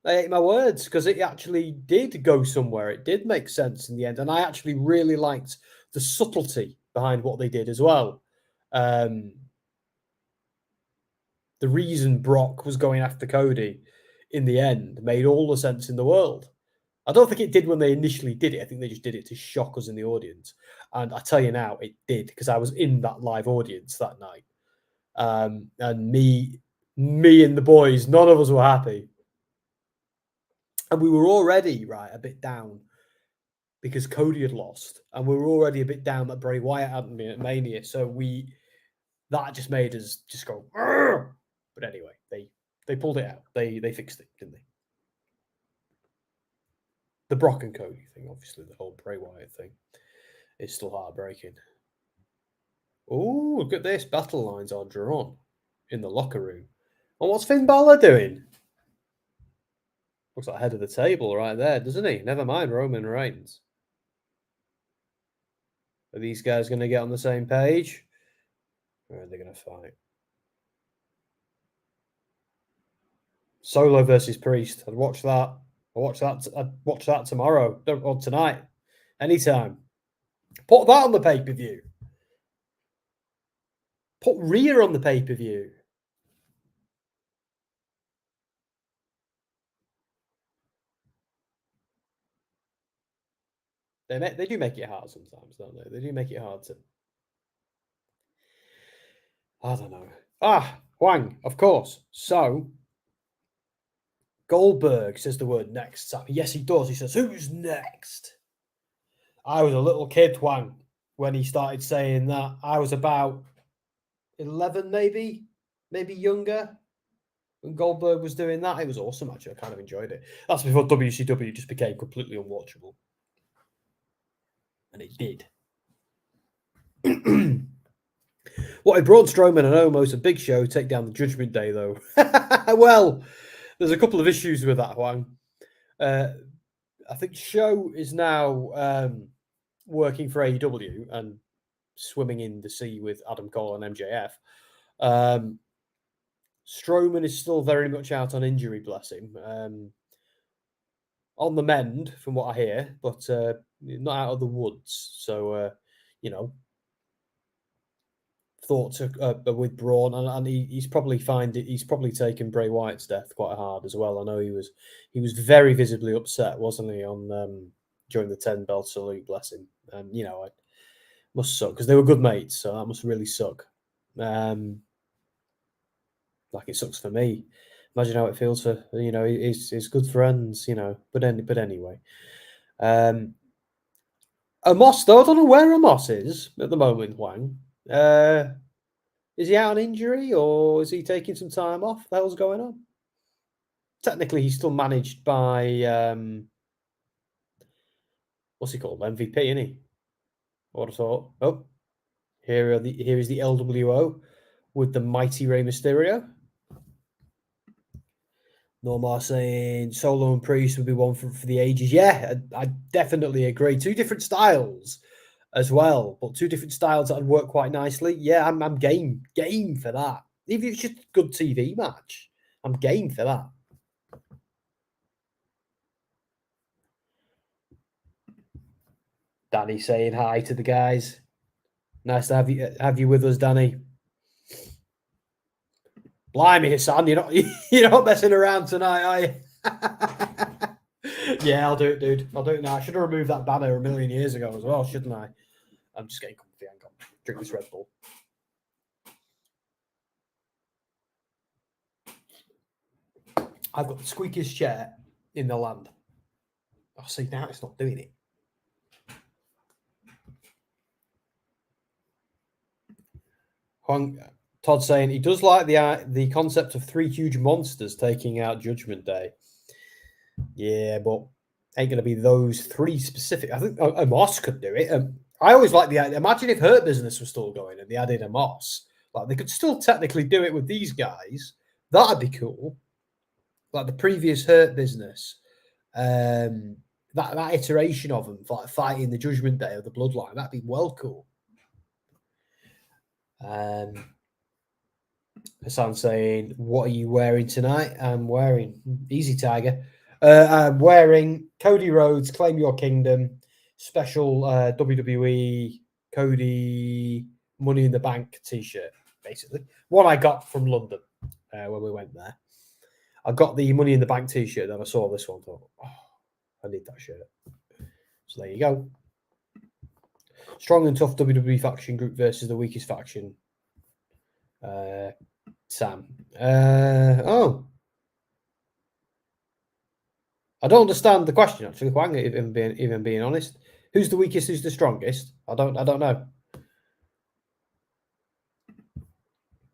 I ate my words because it actually did go somewhere. It did make sense in the end. And I actually really liked the subtlety behind what they did as well. The reason Brock was going after Cody in the end made all the sense in the world. I don't think it did when they initially did it. I think they just did it to shock us in the audience. And I tell you now, it did, because I was in that live audience that night. And me and the boys, none of us were happy. And we were already, right, a bit down because Cody had lost. And we were already a bit down that Bray Wyatt hadn't been at Mania. So that just made us just go, "Argh!" But anyway, they pulled it out. They fixed it, didn't they? The Brock and Cody thing, obviously, the whole Bray Wyatt thing is still heartbreaking. Oh, look at this. Battle lines are drawn in the locker room. And what's Finn Bàlor doing? Looks like head of the table right there, doesn't he? Never mind Roman Reigns. Are these guys going to get on the same page? Or are they going to fight? Solo versus Priest. I'd watch that. I'd watch that tomorrow or tonight. Anytime. Put that on the pay-per-view. Put Rhea on the pay-per-view. They do make it hard sometimes, don't they? They do make it hard to... I don't know. Huang, of course. So, Goldberg says the word next, Sam. Yes, he does. He says, who's next? I was a little kid, Huang, when he started saying that. I was about 11, maybe younger. When Goldberg was doing that, it was awesome, actually. I kind of enjoyed it. That's before WCW just became completely unwatchable. And it did. What if Braun Strowman and Omos and Big Show take down the Judgment Day, though? Well, there's a couple of issues with that, Huang. I think Show is now working for AEW and swimming in the sea with Adam Cole and MJF. Strowman is still very much out on injury, bless him. On the mend, from what I hear, but not out of the woods. So, thoughts are with Braun, and he's probably taken Bray Wyatt's death quite hard as well. I know he was very visibly upset, wasn't he, on during the 10-bell salute, bless him. And it must suck because they were good mates, so that must really suck. Like it sucks for me. Imagine how it feels for his good friends, But anyway, Amos though, I don't know where Amos is at the moment. Huang, is he out on injury or is he taking some time off? What the hell's going on? Technically, he's still managed by what's he called? MVP, isn't he? What I thought. Oh, here is the LWO with the mighty Rey Mysterio. Normar saying Solo and Priest would be one for the ages. Yeah, I definitely agree. Two different styles as well, but two different styles that would work quite nicely. Yeah, I'm game for that. Even if it's just a good TV match, I'm game for that. Danny saying hi to the guys. Nice to have you with us, Danny. Blimey, Hassan, you're not messing around tonight, are you? Yeah, I'll do it, dude. I'll do it now. I should have removed that banner a million years ago as well, shouldn't I? I'm just getting comfy. Hang on. Drink this Red Bull. I've got the squeakiest chair in the land. Oh, see, now it's not doing it. Todd saying he does like the concept of three huge monsters taking out Judgment Day. Yeah, but ain't going to be those three specific. I think Amos could do it. I always like the idea. Imagine if Hurt Business was still going and they added Amos. Like they could still technically do it with these guys. That'd be cool. Like the previous Hurt Business, that iteration of them, like fighting the Judgment Day or the Bloodline, that'd be well cool. Hassan saying, "What are you wearing tonight?" I'm wearing Easy Tiger. I'm wearing Cody Rhodes Claim Your Kingdom special WWE Cody Money in the Bank t-shirt, basically. One I got from London when we went there. I got the Money in the Bank t-shirt, and I saw this one. Thought, oh, I need that shirt. So there you go. Strong and tough WWE faction group versus the weakest faction. Sam. Oh. I don't understand the question, actually, Huang, even being honest. Who's the weakest, who's the strongest? I don't know.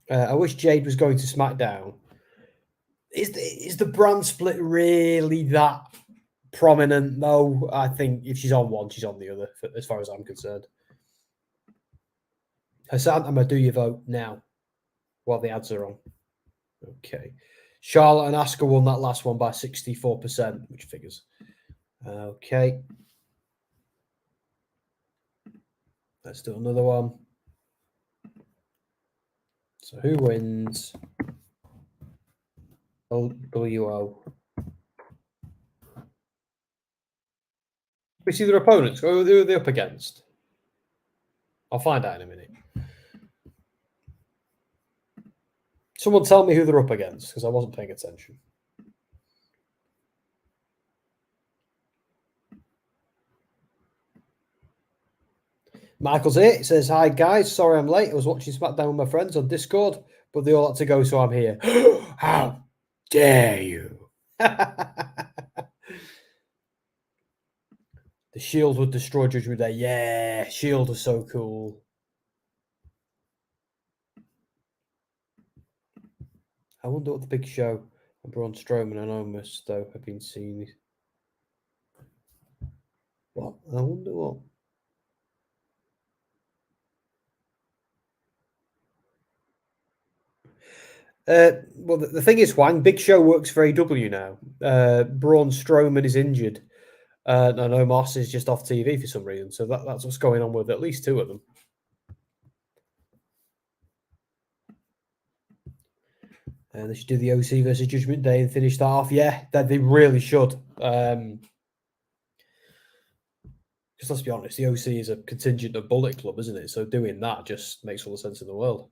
I wish Jade was going to SmackDown. Is the brand split really that prominent, though? I think if she's on one, she's on the other, as far as I'm concerned. Hassan, I'm going to do your vote now while the ads are on. Okay. Charlotte and Asuka won that last one by 64%, which figures. Okay. Let's do another one. So who wins? WO. We see their opponents. Who are they up against? I'll find out in a minute. Someone tell me who they're up against, because I wasn't paying attention. Michael's here. It says, "Hi guys, sorry I'm late. I was watching SmackDown with my friends on Discord, but they all had to go, so I'm here." How dare you? The Shield would destroy Judgement Day. Yeah, Shield is so cool. I wonder what the Big Show and Braun Strowman and Omos, though, have been seen. What? I wonder what. Well, the thing is, Huang, Big Show works for AW now. Braun Strowman is injured. And Omos is just off TV for some reason. So that's what's going on with at least two of them. They should do the OC versus Judgment Day and finish that off. Yeah, they really should. Because let's be honest, the OC is a contingent of Bullet Club, isn't it? So doing that just makes all the sense in the world.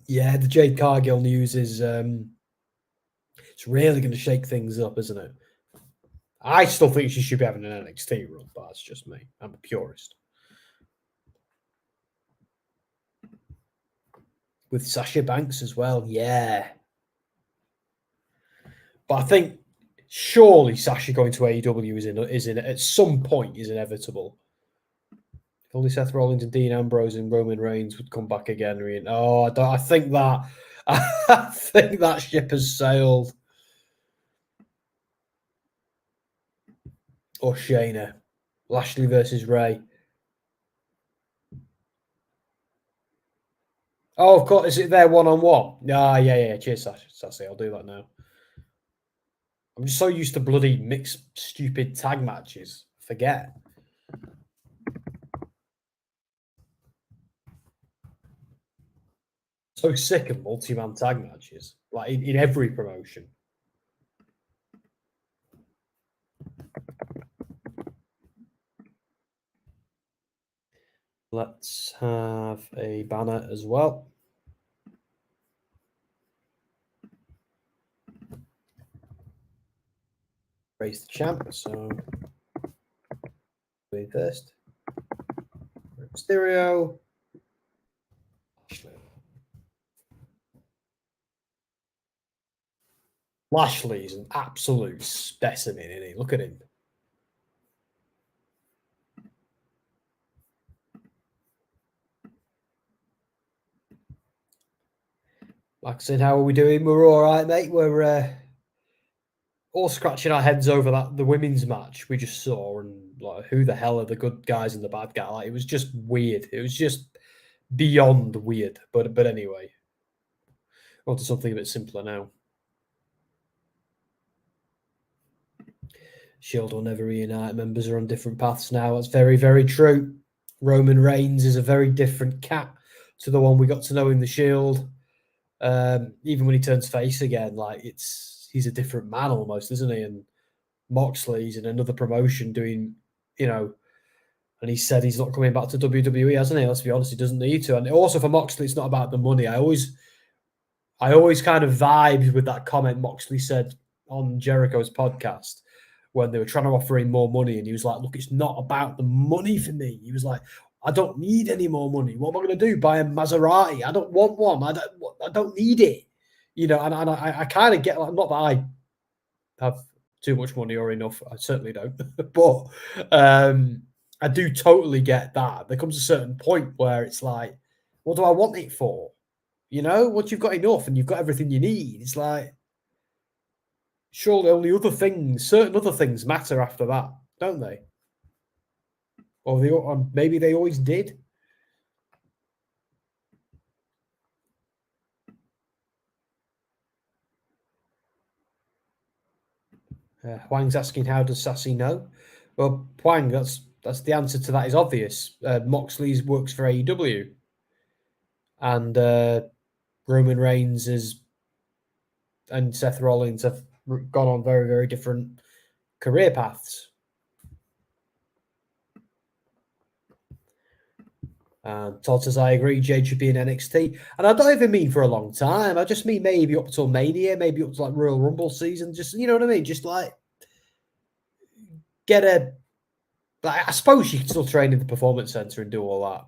Yeah, the Jade Cargill news is it's really going to shake things up, isn't it? I still think she should be having an NXT run, but that's just me. I'm a purist. With Sasha Banks as well, yeah. But I think surely Sasha going to AEW is in at some point is inevitable. If only Seth Rollins and Dean Ambrose and Roman Reigns would come back again. I think that ship has sailed. Or Shayna. Lashley versus Ray. Oh, of course. Is it their one-on-one? Yeah. Cheers, Sassy. I'll do that now. I'm just so used to bloody mixed, stupid tag matches. Forget. So sick of multi-man tag matches. Like in every promotion. Let's have a banner as well. Raise the champ. So, doing first. Mysterio. Lashley is an absolute specimen, isn't he? Look at him. Like I said, how are we doing? We're all right, mate. We're all scratching our heads over the women's match we just saw, and like, who the hell are the good guys and the bad guy? Like, it was just weird. It was just beyond weird. But anyway, on to something a bit simpler now. Shield will never reunite. Members are on different paths now. That's very, very true. Roman Reigns is a very different cat to the one we got to know in the Shield. Even when he turns face again, like he's a different man almost, isn't he? And Moxley's in another promotion doing, and he said he's not coming back to WWE, hasn't he? Let's be honest, he doesn't need to. And also for Moxley, it's not about the money. I always kind of vibed with that comment Moxley said on Jericho's podcast when they were trying to offer him more money, and he was like, "Look, it's not about the money for me." He was like, "I don't need any more money. What am I going to do? Buy a Maserati? I don't want one. I don't need it." And I kind of get, like, not that I have too much money or enough. I certainly don't, but I do totally get that. There comes a certain point where it's like, what do I want it for? Once you've got enough and you've got everything you need, it's like, surely only certain other things matter after that, don't they? Or maybe they always did. Huang's asking, how does Sassy know? Well, Huang, that's the answer to that is obvious. Moxley works for AEW, and Roman Reigns and Seth Rollins have gone on very, very different career paths. Todd says, I agree, Jade should be in NXT. And I don't even mean for a long time. I just mean maybe up till Mania, maybe up to like Royal Rumble season. Just, you know what I mean? Just like I suppose you can still train in the Performance Center and do all that.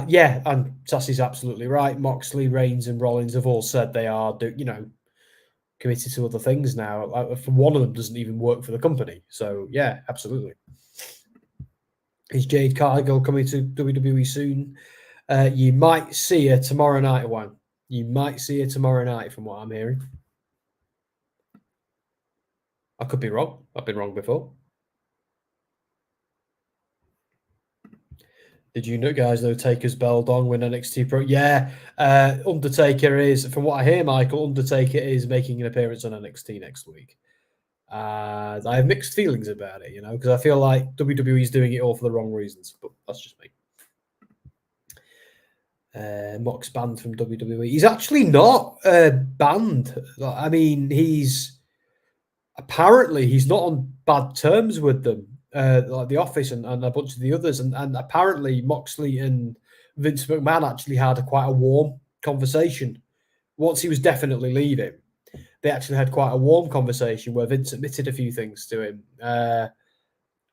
Yeah, and Sassy's absolutely right. Moxley, Reigns, and Rollins have all said they are, committed to other things now. One of them doesn't even work for the company. So, yeah, absolutely. Is Jade Cargill coming to WWE soon? You might see her tomorrow night, Juan. You might see her tomorrow night, from what I'm hearing. I could be wrong. I've been wrong before. Did you guys know Taker's Bell Dong win NXT Pro? Yeah, Undertaker is, from what I hear, Michael, Undertaker is making an appearance on NXT next week. I have mixed feelings about it, because I feel like WWE is doing it all for the wrong reasons, but that's just me. Mox banned from WWE. He's actually not banned. I mean, he's not on bad terms with them. Like The Office and a bunch of the others, and apparently Moxley and Vince McMahon actually had quite a warm conversation once he was definitely leaving. They actually had quite a warm conversation where Vince admitted a few things to him about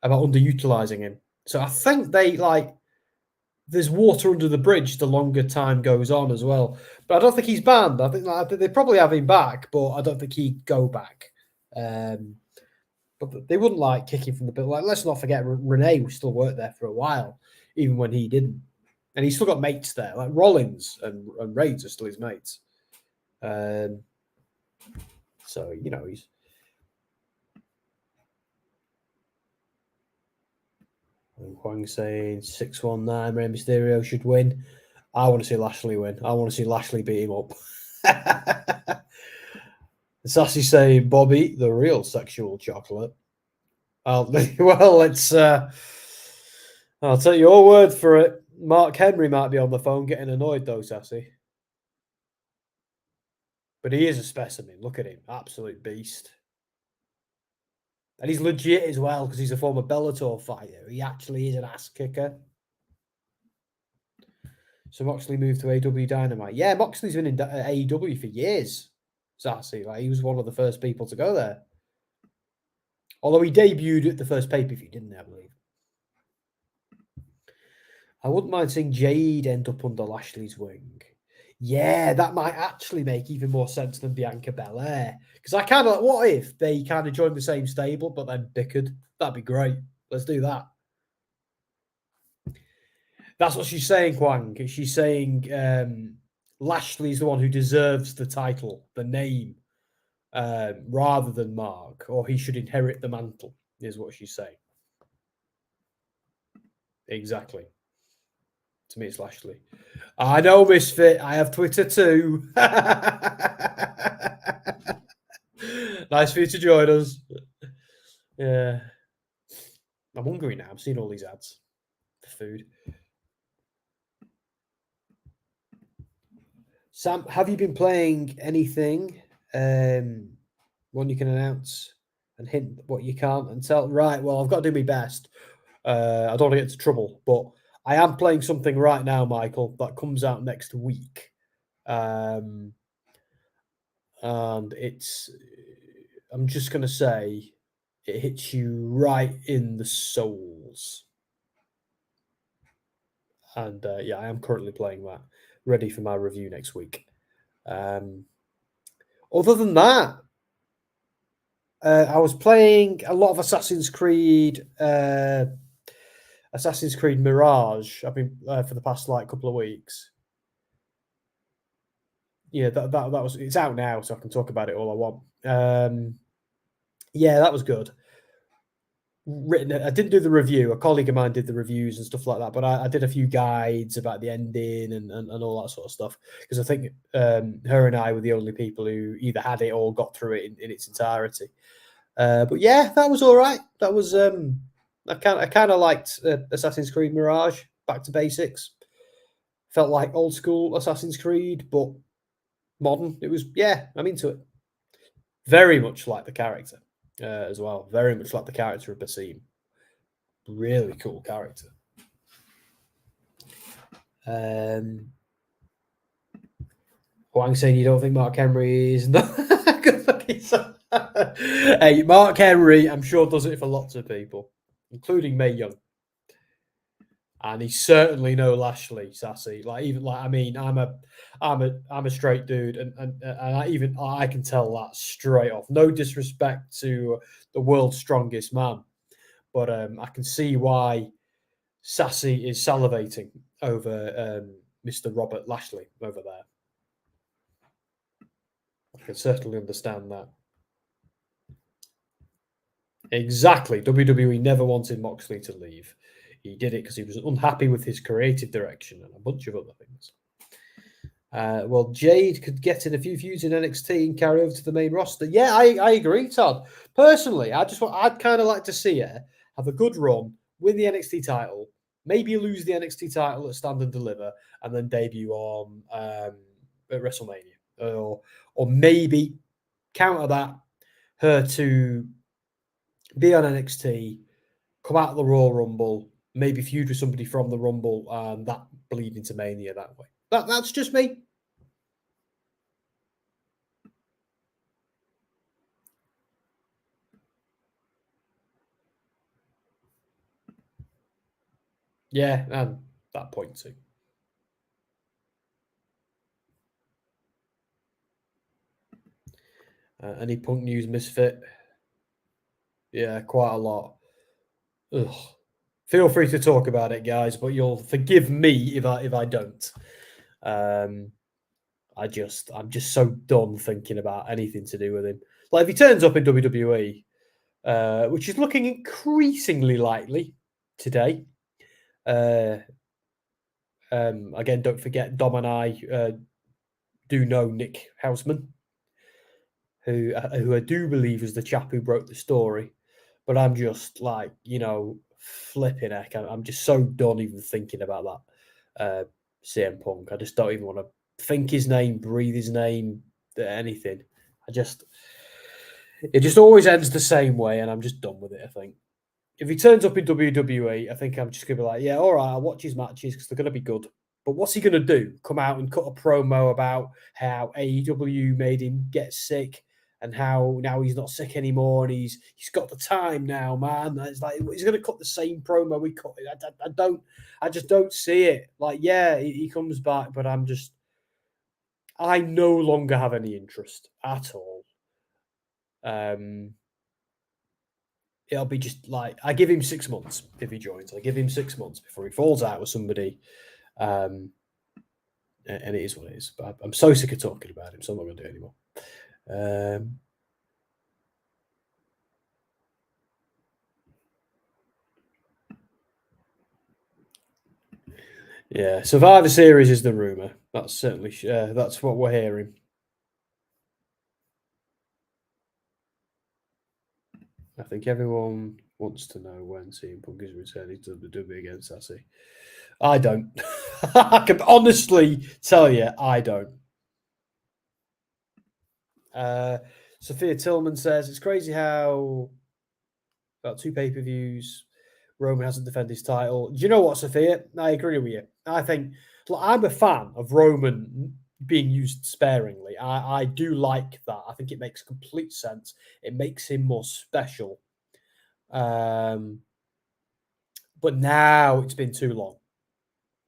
underutilizing him. So I think there's water under the bridge the longer time goes on as well. But I don't think he's banned. I think they probably have him back, but I don't think he'd go back. But they wouldn't kick him from the bill. Let's not forget, Renee still worked there for a while, even when he didn't. And he's still got mates there. Like Rollins and Reigns are still his mates. So, he's... Huang saying 619, Rey Mysterio should win. I want to see Lashley win. I want to see Lashley beat him up. Sassy saying, Bobby, the real sexual chocolate. I'll take your word for it. Mark Henry might be on the phone getting annoyed though, Sassy. But he is a specimen. Look at him. Absolute beast. And he's legit as well because he's a former Bellator fighter. He actually is an ass kicker. So Moxley moved to AEW Dynamite. Yeah, Moxley's been in AEW for years, Sassy. He was one of the first people to go there. Although he debuted at the first pay-per-view, didn't he, I believe? I wouldn't mind seeing Jade end up under Lashley's wing. Yeah, that might actually make even more sense than Bianca Belair. Because I kind of what if they kind of joined the same stable but then bickered? That'd be great. Let's do that. That's what she's saying, Kwang. She's saying Lashley's the one who deserves the title, the name, rather than Mark, or he should inherit the mantle, is what she's saying. Exactly. To me, it's Lashley. I know, Misfit. I have Twitter too. Nice for you to join us. Yeah. I'm hungry now. I'm seeing all these ads for food. Sam, have you been playing anything? One you can announce and hint what you can't and tell. Right. Well, I've got to do my best. I don't want to get into trouble, but I am playing something right now, Michael, that comes out next week. And I'm just going to say, it hits you right in the souls. And yeah, I am currently playing that, ready for my review next week. Other than that, I was playing a lot of Assassin's Creed Mirage. I've been for the past couple of weeks. Yeah, that was. It's out now, so I can talk about it all I want. Yeah, that was good. I didn't do the review. A colleague of mine did the reviews and stuff like that, but I did a few guides about the ending and all that sort of stuff, because I think her and I were the only people who either had it or got through it in its entirety. But yeah, that was all right. That was I kind of liked Assassin's Creed Mirage. Back to basics. Felt like old school Assassin's Creed, but modern. It was, yeah, I'm into it. Very much like the character as well. Very much like the character of Basim. Really cool character. Huang saying you don't think Mark Henry is not Hey, Mark Henry, I'm sure does it for lots of people, including Mae Young. And he's certainly no Lashley, Sassy. I mean, I'm a straight dude, and I can tell that straight off. No disrespect to the world's strongest man, but I can see why Sassy is salivating over Mr. Robert Lashley over there. I can certainly understand that. Exactly. WWE never wanted Moxley to leave. He did it because he was unhappy with his creative direction and a bunch of other things. Well, Jade could get in a few feuds in NXT and carry over to the main roster. Yeah, I agree, Todd. Personally, I'd kind of like to see her have a good run, win the NXT title, maybe lose the NXT title at Stand and Deliver, and then debut on at WrestleMania, or maybe counter that, her to be on NXT, come out of the Royal Rumble, maybe feud with somebody from the Rumble, and that bleed into Mania that way. That's just me. Yeah, and that point too. Any Punk news, Misfit? Yeah, quite a lot. Ugh. Feel free to talk about it, guys, but you'll forgive me if I don't. I'm just so done thinking about anything to do with him. Like, if he turns up in WWE, which is looking increasingly likely today. Again, don't forget, Dom and I do know Nick Hausman, who I do believe is the chap who broke the story. But I'm just like, flipping heck. I'm just so done even thinking about that CM Punk. I just don't even want to think his name, breathe his name, anything. It just always ends the same way, and I'm just done with it, I think. If he turns up in WWE, I think I'm just going to be like, yeah, all right, I'll watch his matches because they're going to be good. But what's he going to do? Come out and cut a promo about how AEW made him get sick and how now he's not sick anymore and he's got the time now, man. It's like he's going to cut the same promo we cut. I just don't see it. Like, yeah, he comes back, but I no longer have any interest at all. It'll be just like, I give him 6 months if he joins. I give him 6 months before he falls out with somebody. And it is what it is. But I'm so sick of talking about him, so I'm not going to do it anymore. Yeah, Survivor Series is the rumor. That's certainly that's what we're hearing. I think everyone wants to know when CM Punk is returning to WWE against Sassy. I don't. I can honestly tell you, I don't. Sophia Tillman says it's crazy how about 2 pay-per-views Roman hasn't defended his title. Do you know what, Sophia? I agree with you. I think I'm a fan of Roman being used sparingly. I do like that. I think it makes complete sense. It makes him more special. But now it's been too long.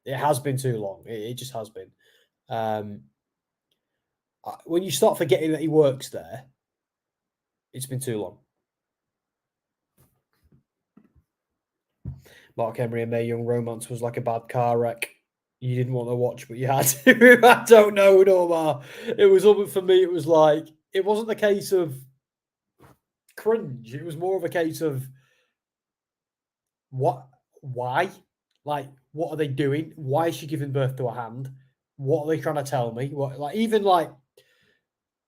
It has been too long. It just has been. When you start forgetting that he works there, it's been too long. Mark Henry and Mae Young romance was like a bad car wreck. You didn't want to watch, but you had to. I don't know, Norma. It was for me. It was like, it wasn't the case of cringe. It was more of a case of what, why, like, what are they doing? Why is she giving birth to a hand? What are they trying to tell me? What, like, even like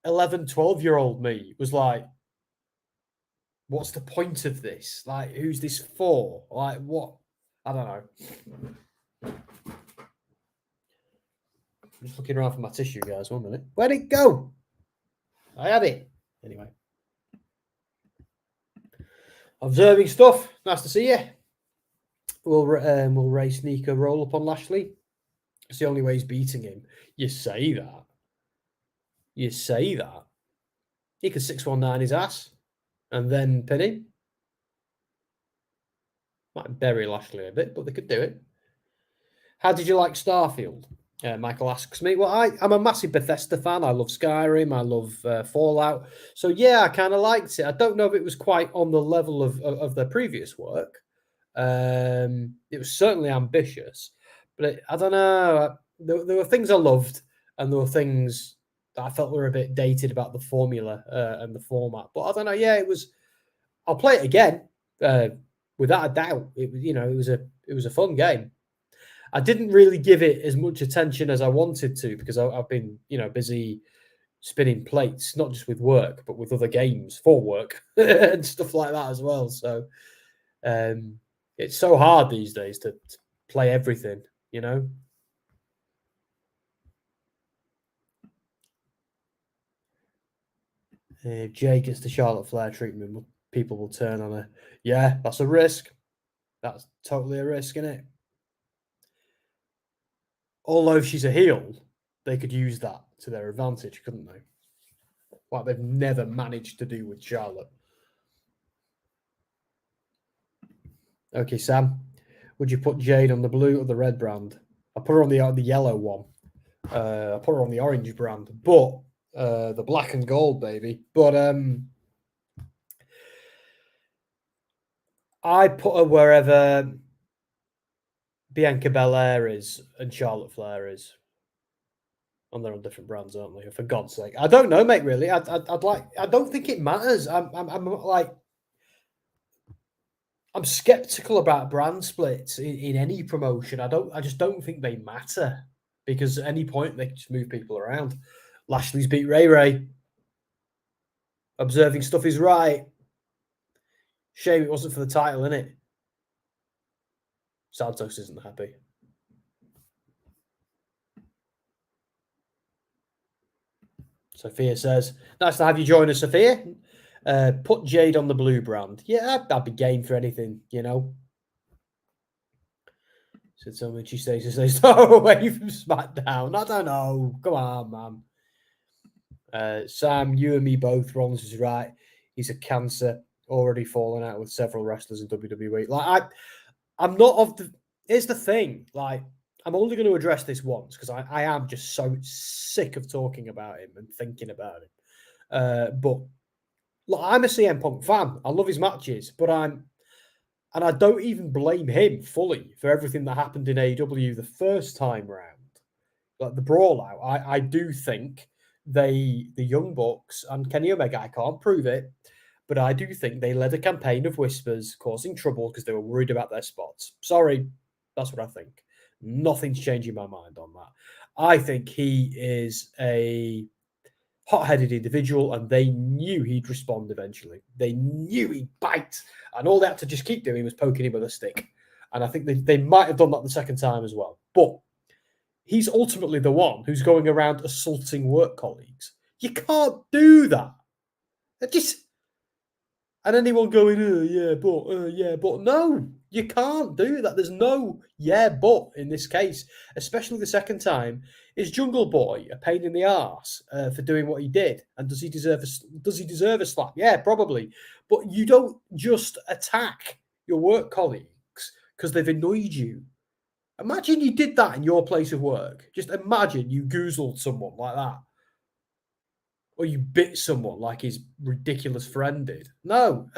11, 12-year-old me was like, what's the point of this? Like, who's this for? Like, what? I don't know. I'm just looking around for my tissue, guys. 1 minute. Where'd it go? I had it. Anyway. Observing stuff. Nice to see you. Will Ray sneak a roll up on Lashley? It's the only way he's beating him. You say that. You say that. He could 619 his ass and then pin him. Might bury Lashley a bit, but they could do it. How did you like Starfield? Michael asks me. Well, I'm a massive Bethesda fan. I love Skyrim. I love Fallout. So, yeah, I kind of liked it. I don't know if it was quite on the level of their previous work. It was certainly ambitious. But I don't know. There were things I loved, and there were things that I felt were a bit dated about the formula and the format. But I don't know. Yeah, it was. I'll play it again, without a doubt. It was a fun game. I didn't really give it as much attention as I wanted to because I've been, busy spinning plates, not just with work, but with other games for work and stuff like that as well. So it's so hard these days to play everything, If Jey gets the Charlotte Flair treatment, people will turn on her. Yeah, that's a risk. That's totally a risk, isn't it? Although if she's a heel, they could use that to their advantage, couldn't they? Like they've never managed to do with Charlotte. Okay, Sam, would you put Jade on the blue or the red brand? I put her on the yellow one. I put her on the orange brand, but the black and gold, baby. But I put her wherever Bianca Belair is and Charlotte Flair is. And they're on different brands, aren't they? For God's sake, I don't know, mate. Really, I'd like. I don't think it matters. I'm skeptical about brand splits in any promotion. I just don't think they matter because at any point they can just move people around. Lashley's beat Ray. Observing stuff is right. Shame it wasn't for the title, innit? Santos isn't happy. Sophia says, nice to have you join us, Sophia. Put Jade on the blue brand. Yeah, I'd be game for anything, So tell me she stays away from SmackDown. I don't know. Come on, man. Sam, you and me both. Rollins is right. He's a cancer. Already fallen out with several wrestlers in WWE. Like I'm not of the. Here's the thing. Like I'm only going to address this once because I am just so sick of talking about him and thinking about him. But look, I'm a CM Punk fan. I love his matches, but and I don't even blame him fully for everything that happened in AEW the first time round, like the brawl out. I do think the Young Bucks and Kenny Omega, I can't prove it, but I do think they led a campaign of whispers causing trouble because they were worried about their spots. Sorry, that's what I think. Nothing's changing my mind on that. I think he is a hot-headed individual, and they knew he'd respond eventually. They knew he'd bite, and all they had to just keep doing was poking him with a stick. And I think they might have done that the second time as well. But he's ultimately the one who's going around assaulting work colleagues. You can't do that. And anyone going, yeah, but. No, you can't do that. There's no yeah, but in this case, especially the second time. Is Jungle Boy a pain in the arse for doing what he did? And does he deserve a slap? Yeah, probably. But you don't just attack your work colleagues because they've annoyed you. Imagine you did that in your place of work. Just imagine you goozled someone like that. Or you bit someone like his ridiculous friend did. No.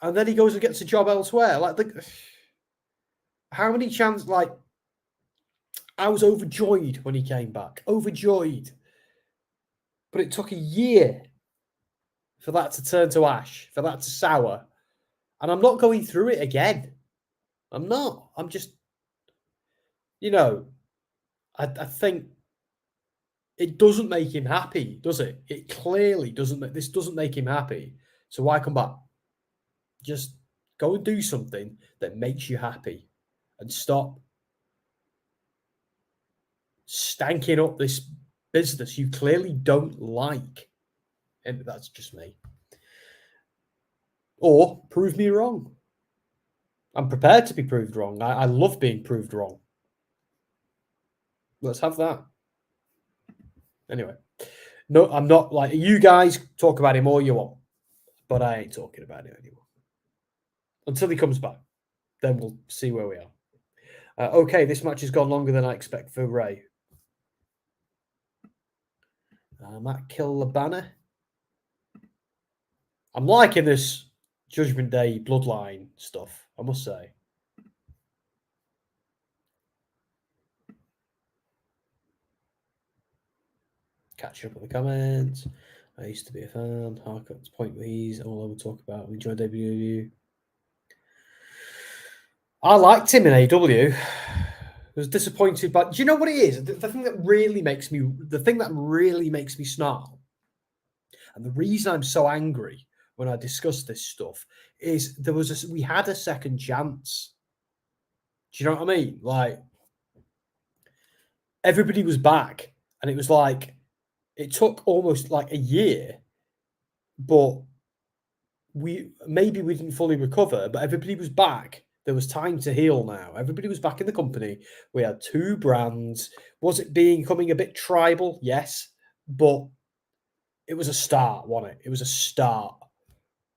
And then he goes and gets a job elsewhere. How many chances? Like, I was overjoyed when he came back. Overjoyed. But it took a year for that to turn to ash, for that to sour. And I'm not going through it again. I'm not. I'm just, I think it doesn't make him happy, does it? It clearly doesn't. This doesn't make him happy. So why come back? Just go and do something that makes you happy and stop stanking up this business you clearly don't like. And that's just me. Or prove me wrong. I'm prepared to be proved wrong. I love being proved wrong. Let's have that. Anyway, no, I'm not like you guys talk about him all you want, but I ain't talking about him anymore. Until he comes back, then we'll see where we are. Okay, this match has gone longer than I expect for Ray. Matt Killabana. I'm liking this Judgment Day Bloodline stuff, I must say. Catch up with the comments. I used to be a fan. Harcourt's point these. All I would talk about. We joined WWE. I liked him in AEW. I was disappointed, but do you know what it is? The thing that really makes me snarl, and the reason I'm so angry when I discuss this stuff is we had a second chance. Do you know what I mean? Like, everybody was back, and it was like it took almost like a year, but we didn't fully recover, but everybody was back. There was time to heal now. Everybody was back in the company. We had two brands. Was it becoming a bit tribal? Yes, but it was a start, wasn't it? It was a start.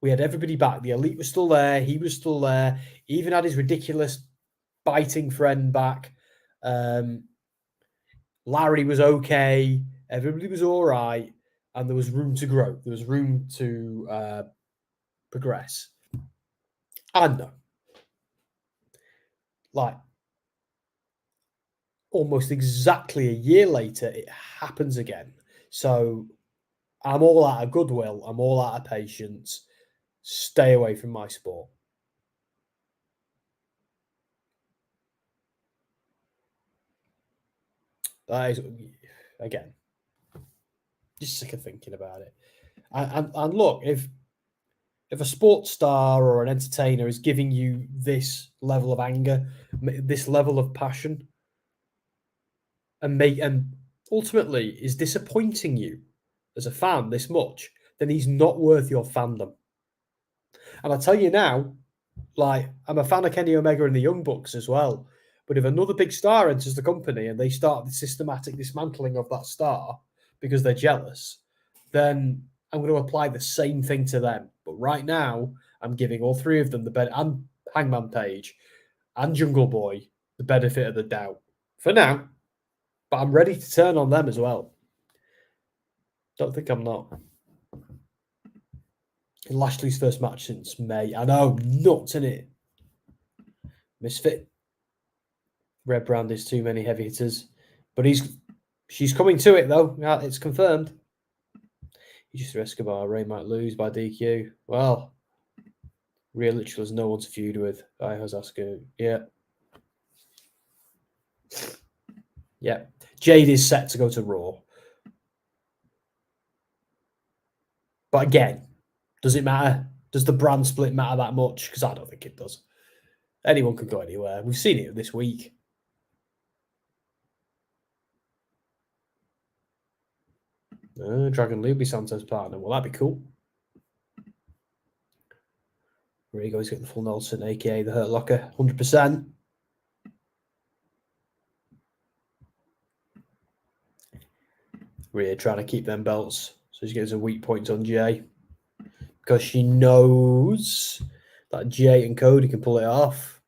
We had everybody back. The Elite was still there. He was still there. He even had his ridiculous biting friend back. Larry was okay. Everybody was all right. And there was room to grow. There was room to progress. And no. Like, almost exactly a year later, it happens again. So I'm all out of goodwill. I'm all out of patience. Stay away from my sport. That is, again, just sick of thinking about it. And look, if a sports star or an entertainer is giving you this level of anger, this level of passion, and ultimately is disappointing you as a fan this much, then he's not worth your fandom. And I tell you now, like, I'm a fan of Kenny Omega and the Young Bucks as well. But if another big star enters the company and they start the systematic dismantling of that star because they're jealous, then I'm going to apply the same thing to them. But right now, I'm giving all three of them and Hangman Page and Jungle Boy the benefit of the doubt for now. But I'm ready to turn on them as well. Don't think I'm not. Lashley's first match since May. I know, nuts in it. Misfit. Red Brand is too many heavy hitters. But she's coming to it, though. Yeah, it's confirmed. He just Escobar. Ray might lose by DQ. Well, Real literally has no one to feud with. I has Asuka. Yeah. Yeah. Jade is set to go to Raw. But again, does it matter? Does the brand split matter that much? Because I don't think it does. Anyone can go anywhere. We've seen it this week. Dragon Lee be Santos' partner. Well, that'd be cool. Really going to get the full Nelson, aka the Hurt Locker, 100%. Really trying to keep them belts. So she gets a weak point on Jey. Because she knows that Jey and Cody can pull it off.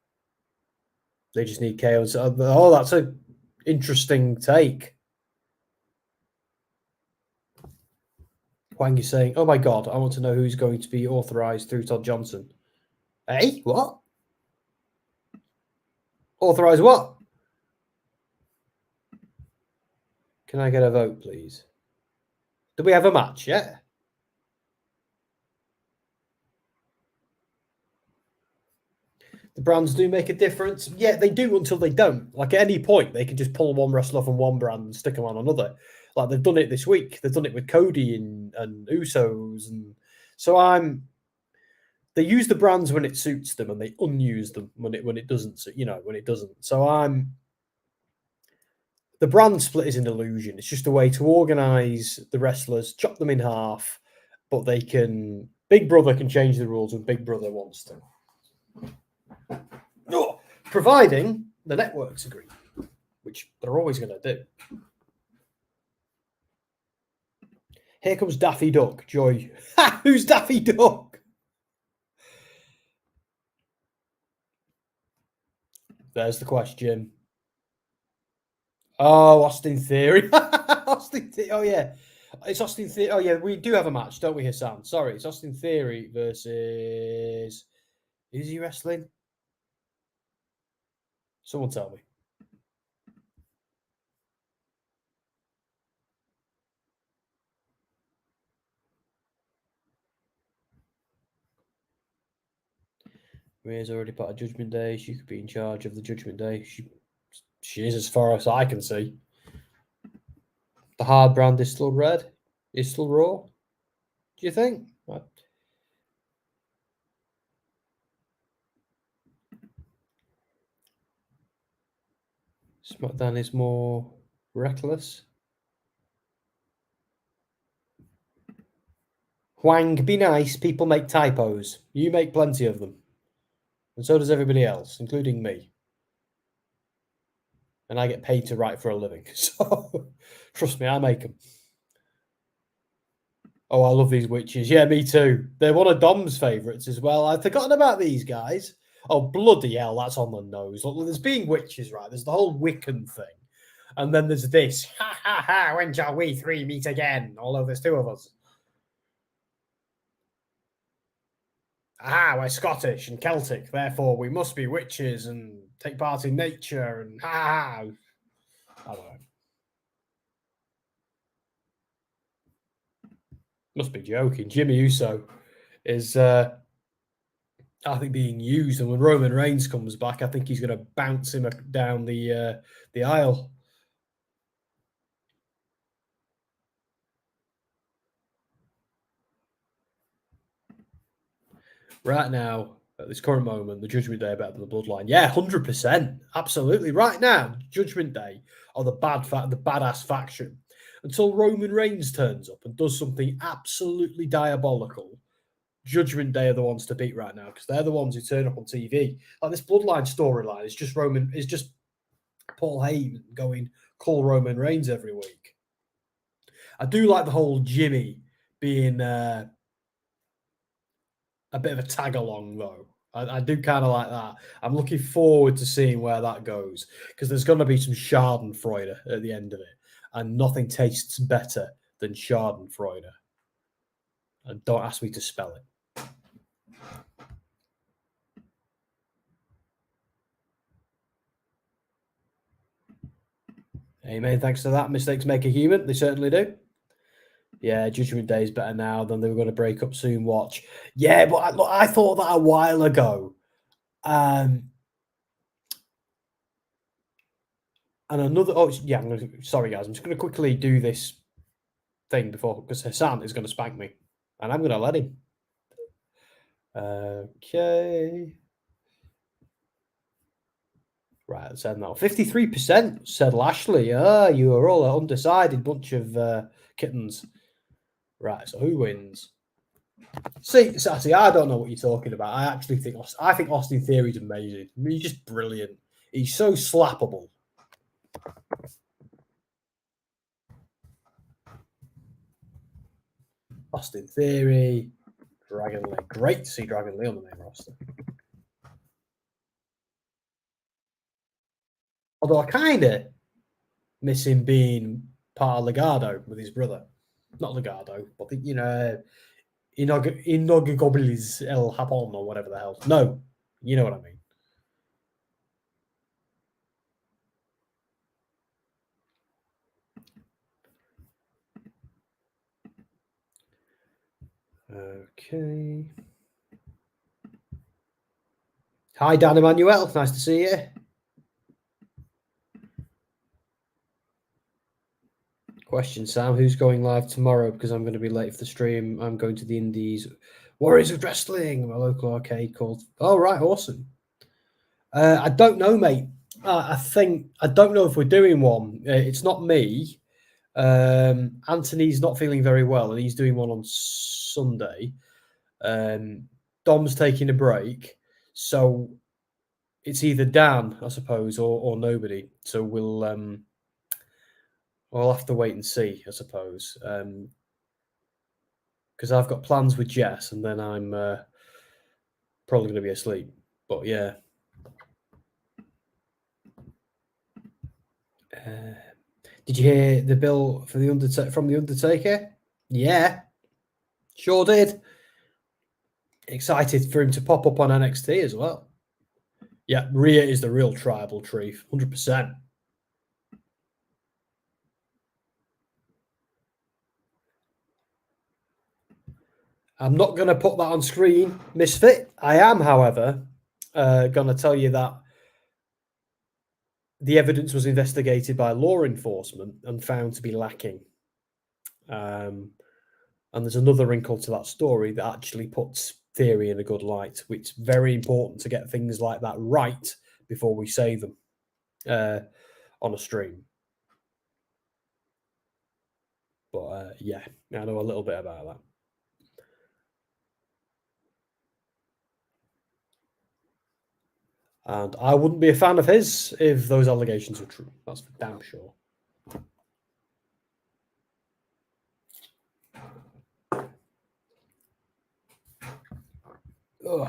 They just need KO. Oh, that's an interesting take. Wang is saying, oh my God, I want to know who's going to be authorized through Todd Johnson. Hey, what? Authorized what? Can I get a vote, please? Do we have a match yet? The brands do make a difference. Yeah, they do until they don't. Like at any point, they can just pull one wrestler from one brand and stick them on another. Like they've done it this week. They've done it with Cody and Usos. And so they use the brands when it suits them and they unuse them when it doesn't, when it doesn't. So the brand split is an illusion. It's just a way to organize the wrestlers, chop them in half, but Big Brother can change the rules when Big Brother wants to. No, providing the networks agree, which they're always going to do. Here comes Daffy Duck, Joy. Ha! Who's Daffy Duck? There's the question. Oh, Austin Theory. Oh, yeah. It's Austin Theory. Oh, yeah, we do have a match, don't we, Hassan? Sorry, it's Austin Theory versus... Is he wrestling? Someone tell me. Rhea's already part of Judgment Day. She could be in charge of the Judgment Day. She is, as far as I can see. The hard brand is still red. Is still Raw. Do you think? SmackDown is more reckless. Huang, be nice. People make typos. You make plenty of them. And so does everybody else, including me. And I get paid to write for a living. So, trust me, I make them. Oh, I love these witches. Yeah, me too. They're one of Dom's favourites as well. I'd forgotten about these guys. Oh, bloody hell, that's on the nose. Look, there's being witches, right? There's the whole Wiccan thing. And then there's this. Ha, ha, ha, when shall we three meet again? Although there's two of us. We're Scottish and Celtic, therefore we must be witches and take part in nature and I don't know. Must be joking. Gimme Uso is, I think, being used, and when Roman Reigns comes back, I think he's going to bounce him down the aisle. Right now, at this current moment, the Judgment Day are better than the Bloodline. Yeah, 100%. Absolutely. Right now, Judgment Day are the badass faction. Until Roman Reigns turns up and does something absolutely diabolical, Judgment Day are the ones to beat right now because they're the ones who turn up on TV. Like this Bloodline storyline is just Paul Heyman going, call Roman Reigns every week. I do like the whole Jimmy being... a bit of a tag along, though. I do kind of like that. I'm looking forward to seeing where that goes because there's going to be some Schadenfreude at the end of it, and nothing tastes better than Schadenfreude. And don't ask me to spell it. Amen. Thanks to that. Mistakes make a human. They certainly do. Yeah, Judgment Day is better now than they were going to break up soon. Watch. Yeah, but I thought that a while ago. And another... Oh, yeah, sorry, guys. I'm just going to quickly do this thing before, because Hassan is going to spank me. And I'm going to let him. Okay. Right, let's end that. 53% said Lashley. You are all an undecided bunch of kittens. Right, so who wins? See, Sassy, I don't know what you're talking about. I think Austin Theory's amazing. I mean, he's just brilliant. He's so slappable. Austin Theory, Dragon Lee. Great to see Dragon Lee on the main roster. Although I kind of miss him being part of Legado with his brother. Not Legado, but Inogobliz El Japón or whatever the hell. No, you know what I mean. Okay. Hi, Dan Emmanuel. Nice to see you. Question, Sam. Who's going live tomorrow? Because I'm going to be late for the stream. I'm going to the Indies Warriors of Wrestling, my local arcade called. Oh, right. Awesome. I don't know, mate. I don't know if we're doing one. It's not me. Anthony's not feeling very well, and he's doing one on Sunday. Dom's taking a break, so it's either Dan, I suppose, or nobody. So we'll have to wait and see, I suppose, because I've got plans with Jess, and then I'm probably going to be asleep. But yeah. Did you hear the bill for from the Undertaker? Yeah, sure did. Excited for him to pop up on NXT as well. Yeah, Rhea is the real tribal chief, 100%. I'm not going to put that on screen, Misfit. I am, however, going to tell you that the evidence was investigated by law enforcement and found to be lacking. And there's another wrinkle to that story that actually puts Theory in a good light, which is very important to get things like that right before we say them on a stream. But yeah, I know a little bit about that. And I wouldn't be a fan of his if those allegations were true. That's for damn sure. Ugh.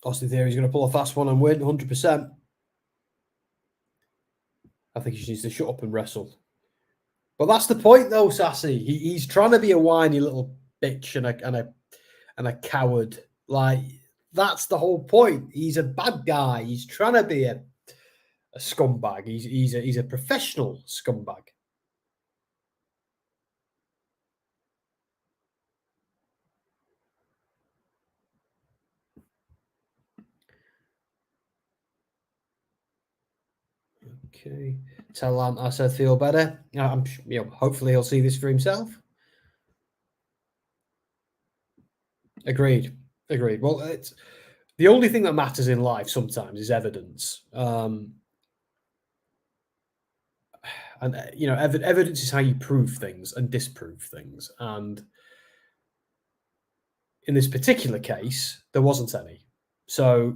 Austin Theory's going to pull a fast one and win 100%. I think he just needs to shut up and wrestle. But that's the point, though, Sassy. He's trying to be a whiny little bitch and a coward. Like, that's the whole point. He's a bad guy. He's trying to be a scumbag. He's a professional scumbag. Okay. Tell Ant I said feel better. Hopefully he'll see this for himself. Agreed. Well, it's the only thing that matters in life sometimes is evidence. And evidence is how you prove things and disprove things. And in this particular case, there wasn't any. So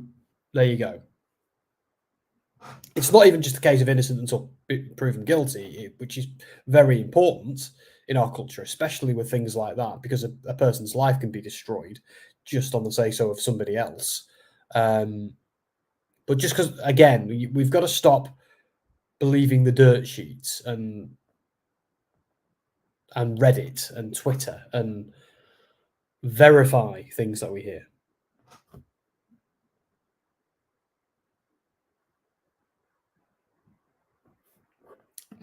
there you go. It's not even just a case of innocent until proven guilty, which is very important in our culture, especially with things like that, because a person's life can be destroyed just on the say-so of somebody else. But just because, again, we've got to stop believing the dirt sheets and Reddit and Twitter and verify things that we hear.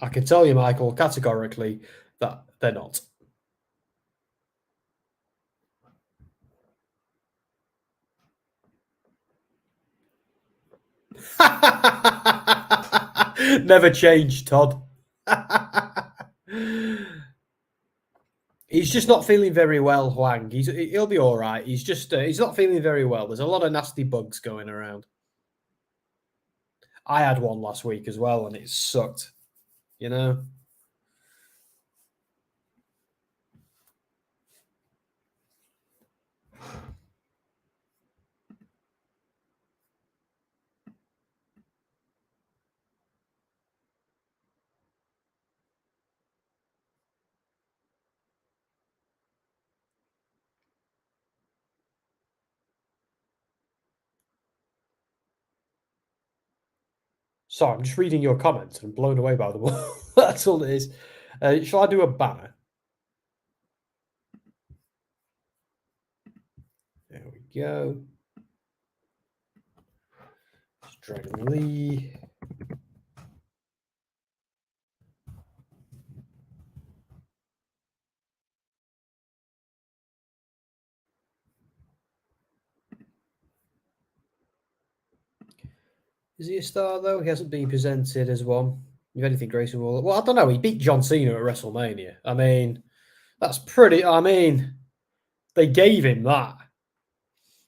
I can tell you, Michael, categorically that they're not. Never changed, Todd. He's just not feeling very well, Huang. He'll be all right. He's just he's not feeling very well. There's a lot of nasty bugs going around. I had one last week as well, and it sucked. You know. Sorry, I'm just reading your comments and I'm blown away by them all. That's all it is. Shall I do a banner? There we go. Dragon Lee. Is he a star, though? He hasn't been presented as one. If anything, Grayson Waller. Well, I don't know. He beat John Cena at WrestleMania. I mean, that's pretty. I mean, they gave him that.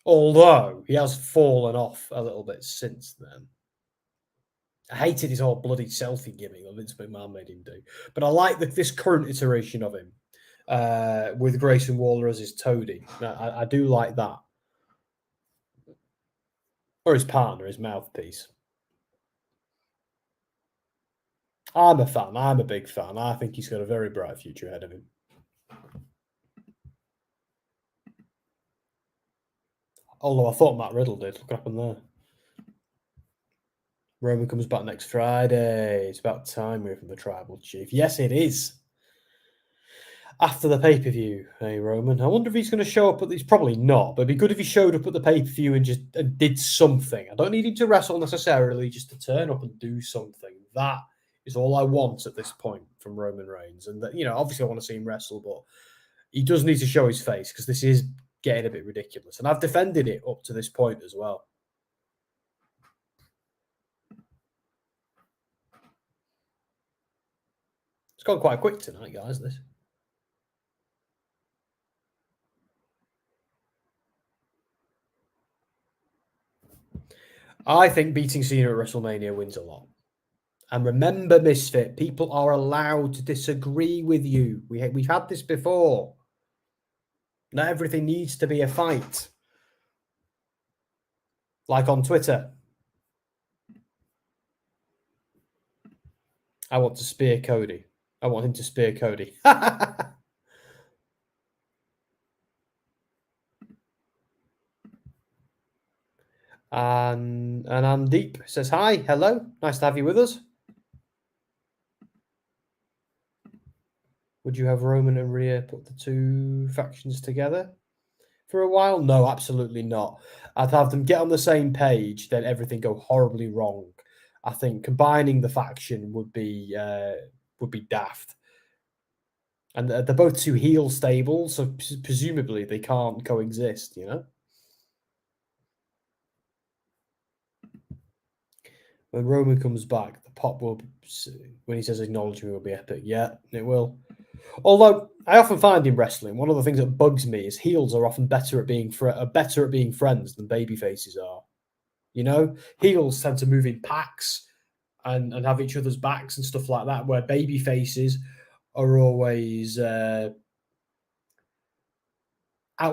Although he has fallen off a little bit since then. I hated his whole bloody selfie gimmick that Vince McMahon made him do. But I like this current iteration of him with Grayson Waller as his toady. I do like that. Or his partner, his mouthpiece. I'm a fan. I'm a big fan. I think he's got a very bright future ahead of him. Although I thought Matt Riddle did. Look what happened there. Roman comes back next Friday. It's about time we're from the Tribal Chief. Yes, it is. After the pay-per-view, hey, Roman. I wonder if he's going to show up at... He's probably not, but it'd be good if he showed up at the pay-per-view and just did something. I don't need him to wrestle necessarily, just to turn up and do something. That is all I want at this point from Roman Reigns. And, that, obviously I want to see him wrestle, but he does need to show his face because this is getting a bit ridiculous. And I've defended it up to this point as well. It's gone quite quick tonight, guys, this. I think beating Cena at WrestleMania wins a lot. And remember, Misfit, people are allowed to disagree with you. We've had this before. Not everything needs to be a fight. Like on Twitter. I want to spear Cody. I want him to spear Cody. And Deep says, hi, hello. Nice to have you with us. Would you have Roman and Rhea put the two factions together for a while? No, absolutely not. I'd have them get on the same page, then everything go horribly wrong. I think combining the faction would be daft. And they're both two heel stables, so presumably they can't coexist, When Roman comes back, the pop will, when he says acknowledge me, will be epic. Yeah, it will. Although I often find in wrestling, one of the things that bugs me is heels are often better at being friends than baby faces are. Heels tend to move in packs and have each other's backs and stuff like that, where baby faces are always out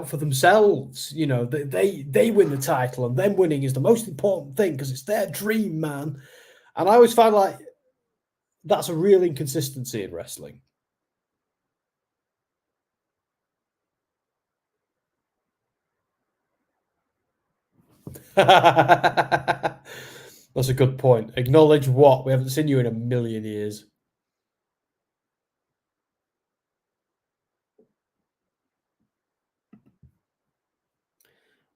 for themselves. They win the title, and them winning is the most important thing because it's their dream, man. And I always find like that's a real inconsistency in wrestling. That's a good point. Acknowledge what? We haven't seen you in a million years.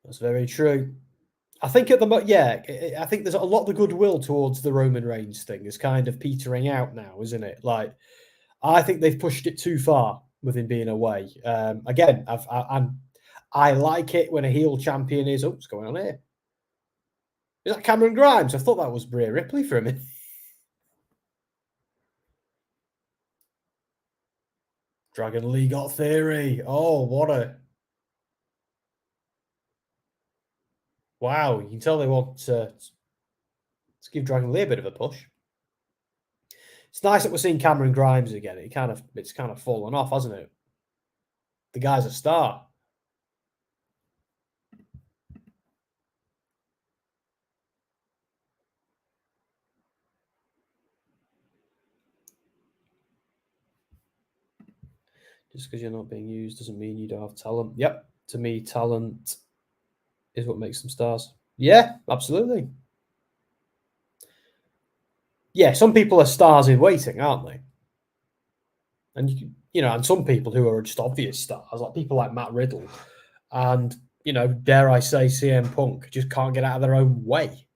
That's very true. I think I think there's a lot of the goodwill towards the Roman Reigns thing is kind of petering out now, isn't it? Like, I think they've pushed it too far with him being away. Again, I like it when a heel champion is. Oh, what's going on here? Is that Cameron Grimes? I thought that was Rhea Ripley for a minute. Dragon Lee got theory. Oh, what a... Wow, you can tell they want to give Dragon Lee a bit of a push. It's nice that we're seeing Cameron Grimes again. It's kind of fallen off, hasn't it? The guy's a star. Just because you're not being used doesn't mean you don't have talent. Yep. To me, talent is what makes them stars. Yeah, absolutely. Yeah, some people are stars in waiting, aren't they? And and some people who are just obvious stars, like people like Matt Riddle, and dare I say, CM Punk, just can't get out of their own way.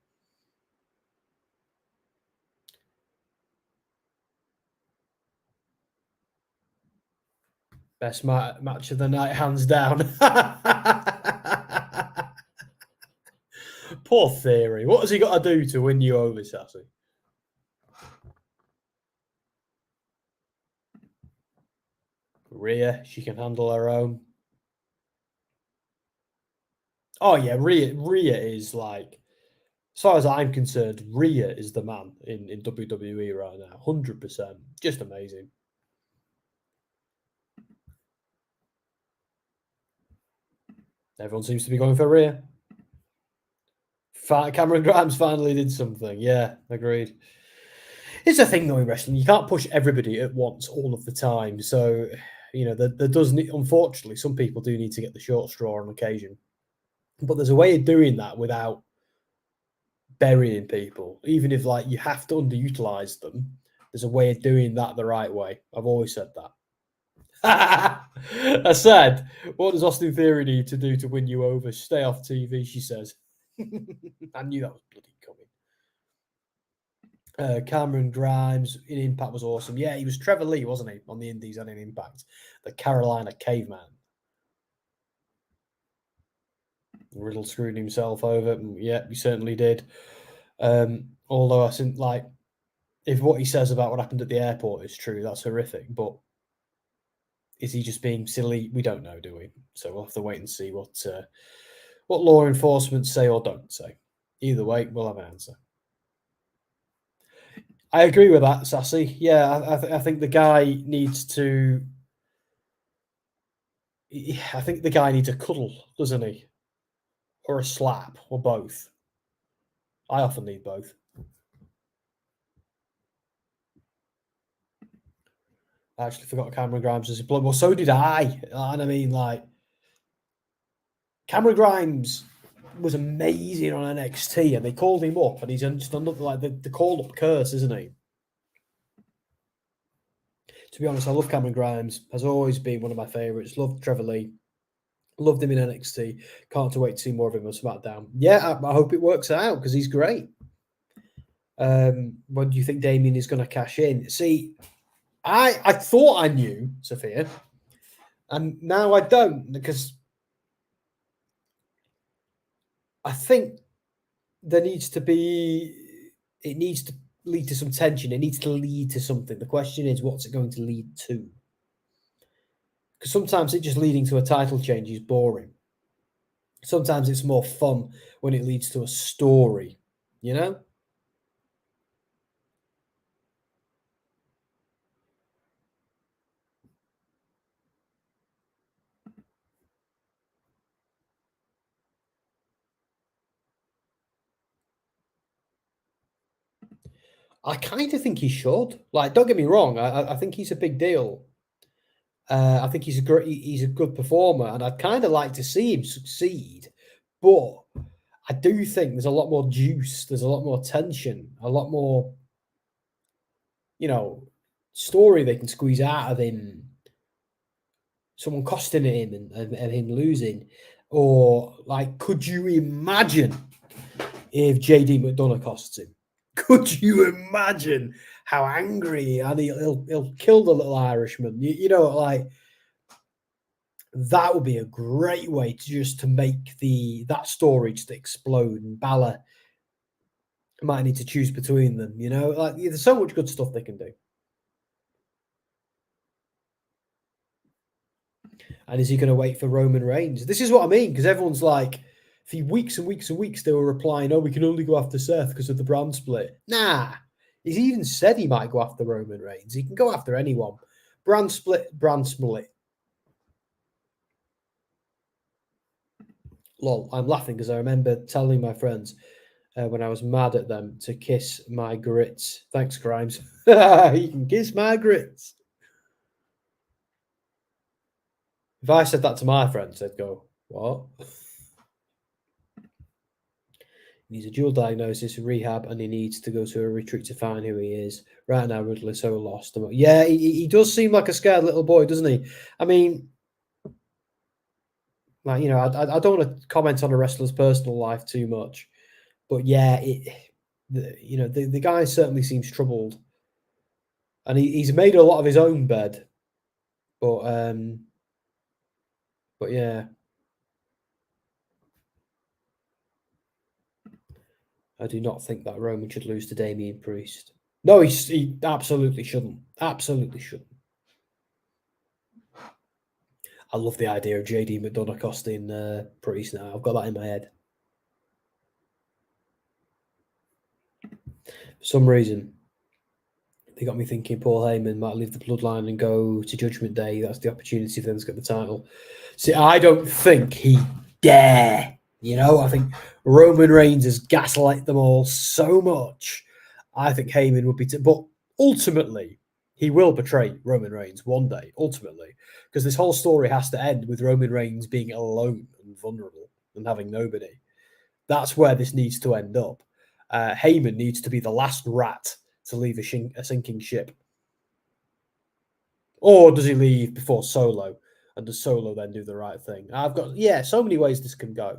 Best match of the night, hands down. Poor Theory. What has he got to do to win you over, Sassy? Rhea, she can handle her own. Oh yeah, Rhea is like, as far as I'm concerned, Rhea is the man in WWE right now. 100%. Just amazing. Everyone seems to be going for Rhea. Cameron Grimes finally did something. Yeah, agreed. It's a thing though in wrestling. You can't push everybody at once all of the time. So, there does need, unfortunately, some people do need to get the short straw on occasion. But there's a way of doing that without burying people. Even if you have to underutilize them, there's a way of doing that the right way. I've always said that. I said, what does Austin Theory need to do to win you over? Stay off TV, she says. I knew that was bloody coming. Cameron Grimes in Impact was awesome. Yeah, he was Trevor Lee, wasn't he, on the Indies and in Impact? The Carolina Caveman. Riddle screwed himself over. Yeah, he certainly did. Although I think, if what he says about what happened at the airport is true, that's horrific. But is he just being silly? We don't know, do we? So we'll have to wait and see what law enforcement say or don't say. Either way, we'll have an answer. I agree with that, Sassy. Yeah, I think the guy needs to. I think the guy needs a cuddle, doesn't he? Or a slap, or both. I often need both. I actually forgot Cameron Grimes was a blood. Well, so did I. And I mean, Cameron Grimes was amazing on NXT, and they called him up, and he's just another the call up curse, isn't he? To be honest, I love Cameron Grimes. Has always been one of my favourites. Loved Trevor Lee. Loved him in NXT. Can't wait to see more of him on SmackDown. Yeah, I hope it works out because he's great. When do you think Damian is going to cash in? See, I thought I knew, Sophia, and now I don't, because I think it needs to lead to some tension. It needs to lead to something. The question is, what's it going to lead to? Because sometimes it just leading to a title change is boring. Sometimes it's more fun when it leads to a story, I kind of think he should. Don't get me wrong. I think he's a big deal. I think he's a good performer, and I'd kind of like to see him succeed. But I do think there's a lot more juice. There's a lot more tension. A lot more, story they can squeeze out of him. Someone costing him and him losing, or could you imagine if JD McDonough costs him? Could you imagine how angry and he'll kill the little Irishman? That would be a great way to make that story just explode. And Bàlor might need to choose between them. There's so much good stuff they can do. And is he going to wait for Roman Reigns? This is what I mean, because everyone's for weeks and weeks and weeks, they were replying, "Oh, we can only go after Seth because of the brand split." Nah, he's even said he might go after Roman Reigns. He can go after anyone. Brand split, brand split. Lol, I'm laughing because I remember telling my friends when I was mad at them to kiss my grits. Thanks, Grimes. You can kiss my grits. If I said that to my friends, they'd go, "What?" He needs a dual diagnosis, rehab, and he needs to go to a retreat to find who he is. Right now, Riddler's so lost. Yeah, he does seem like a scared little boy, doesn't he? I mean, like, you know, I don't want to comment on a wrestler's personal life too much, but yeah, the guy certainly seems troubled, and he's made a lot of his own bed, but yeah, I do not think that Roman should lose to Damian Priest. No, he absolutely shouldn't. Absolutely shouldn't. I love the idea of JD McDonough costing Priest now. I've got that in my head. For some reason, they got me thinking Paul Heyman might leave the bloodline and go to Judgment Day. That's the opportunity for them to get the title. See, I don't think he dare. You know, I think Roman Reigns has gaslight them all so much. I think Heyman would be... but ultimately, he will betray Roman Reigns one day, ultimately, because this whole story has to end with Roman Reigns being alone and vulnerable and having nobody. That's where this needs to end up. Heyman needs to be the last rat to leave a sinking ship. Or does he leave before Solo? And does Solo then do the right thing? I've got, so many ways this can go.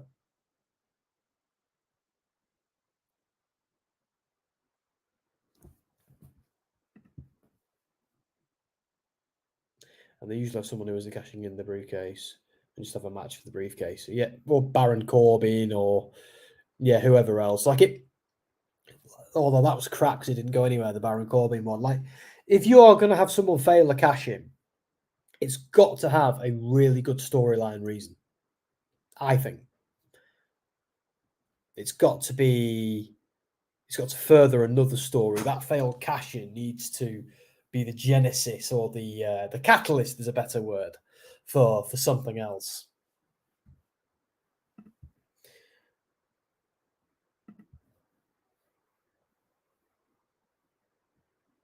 And they usually have someone who is cashing in the briefcase and just have a match for the briefcase. Yeah, or Baron Corbin or whoever else. Like it, although that was crap because it didn't go anywhere, the Baron Corbin one. Like, if you are going to have someone fail a cash in, it's got to have a really good storyline reason. I think. It's got to further another story. That failed cash in needs to be the genesis or the catalyst is a better word for something else.